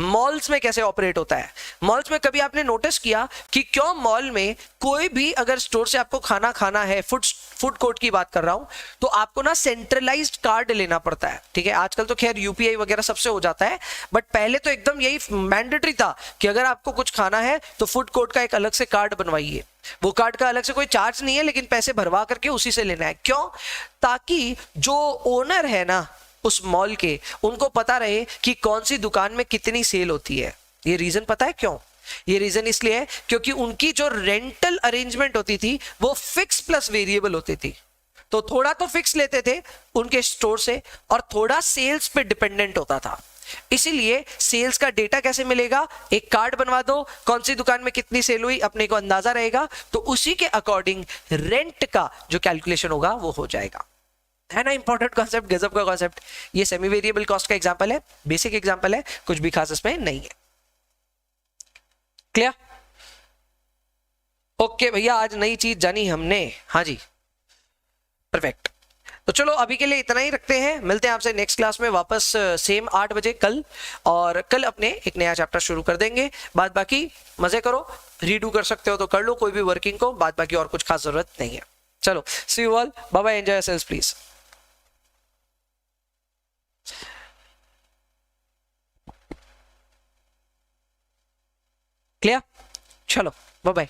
मॉल्स में कैसे ऑपरेट होता है। मॉल्स में कभी आपने नोटिस किया कि क्यों मॉल में कोई भी अगर स्टोर से आपको खाना खाना है, फूड कोर्ट की बात कर रहा हूं, तो आपको ना सेंट्रलाइज्ड कार्ड लेना पड़ता है, ठीक है? आजकल तो खैर यूपीआई वगैरह सबसे हो जाता है, बट पहले तो एकदम यही मैंडेटरी था कि अगर आपको कुछ खाना है तो फूड कोर्ट का एक अलग से कार्ड बनवाइए। वो कार्ड का अलग से कोई चार्ज नहीं है, लेकिन पैसे भरवा करके उसी से लेना है। क्यों? ताकि जो ओनर है ना उस मॉल के, उनको पता रहे कि कौन सी दुकान में कितनी सेल होती है। ये रीजन पता है क्यों? ये रीजन इसलिए है क्योंकि उनकी जो रेंटल अरेंजमेंट होती थी वो फिक्स प्लस वेरिएबल होती थी। तो थोड़ा तो फिक्स लेते थे उनके स्टोर से, और थोड़ा सेल्स पे डिपेंडेंट होता था। इसीलिए सेल्स का डेटा कैसे मिलेगा? एक कार्ड बनवा दो, कौन सी दुकान में कितनी सेल हुई अपने को अंदाजा रहेगा, तो उसी के अकॉर्डिंग रेंट का जो कैलकुलेशन होगा वो हो जाएगा। है ना इंपॉर्टेंट कॉन्सेप्ट, गजब का कॉन्सेप्ट। ये सेमी वेरिएबल कॉस्ट का एग्जांपल है, बेसिक एग्जांपल है, कुछ भी खास इसमें नहीं है। क्लियर? ओके भैया, आज नई चीज जानी हमने। हाँ जी, परफेक्ट। तो चलो अभी के लिए इतना ही रखते हैं, मिलते हैं आपसे नेक्स्ट क्लास में वापस सेम 8 बजे कल, और कल अपने एक नया चैप्टर शुरू कर देंगे। बाद बाकी मजे करो, रीडू कर सकते हो तो कर लो कोई भी वर्किंग को, बाद बाकी और कुछ खास जरूरत नहीं है। चलो, see you all, bye bye, enjoy yourselves please. Clear? चलो। Bye bye.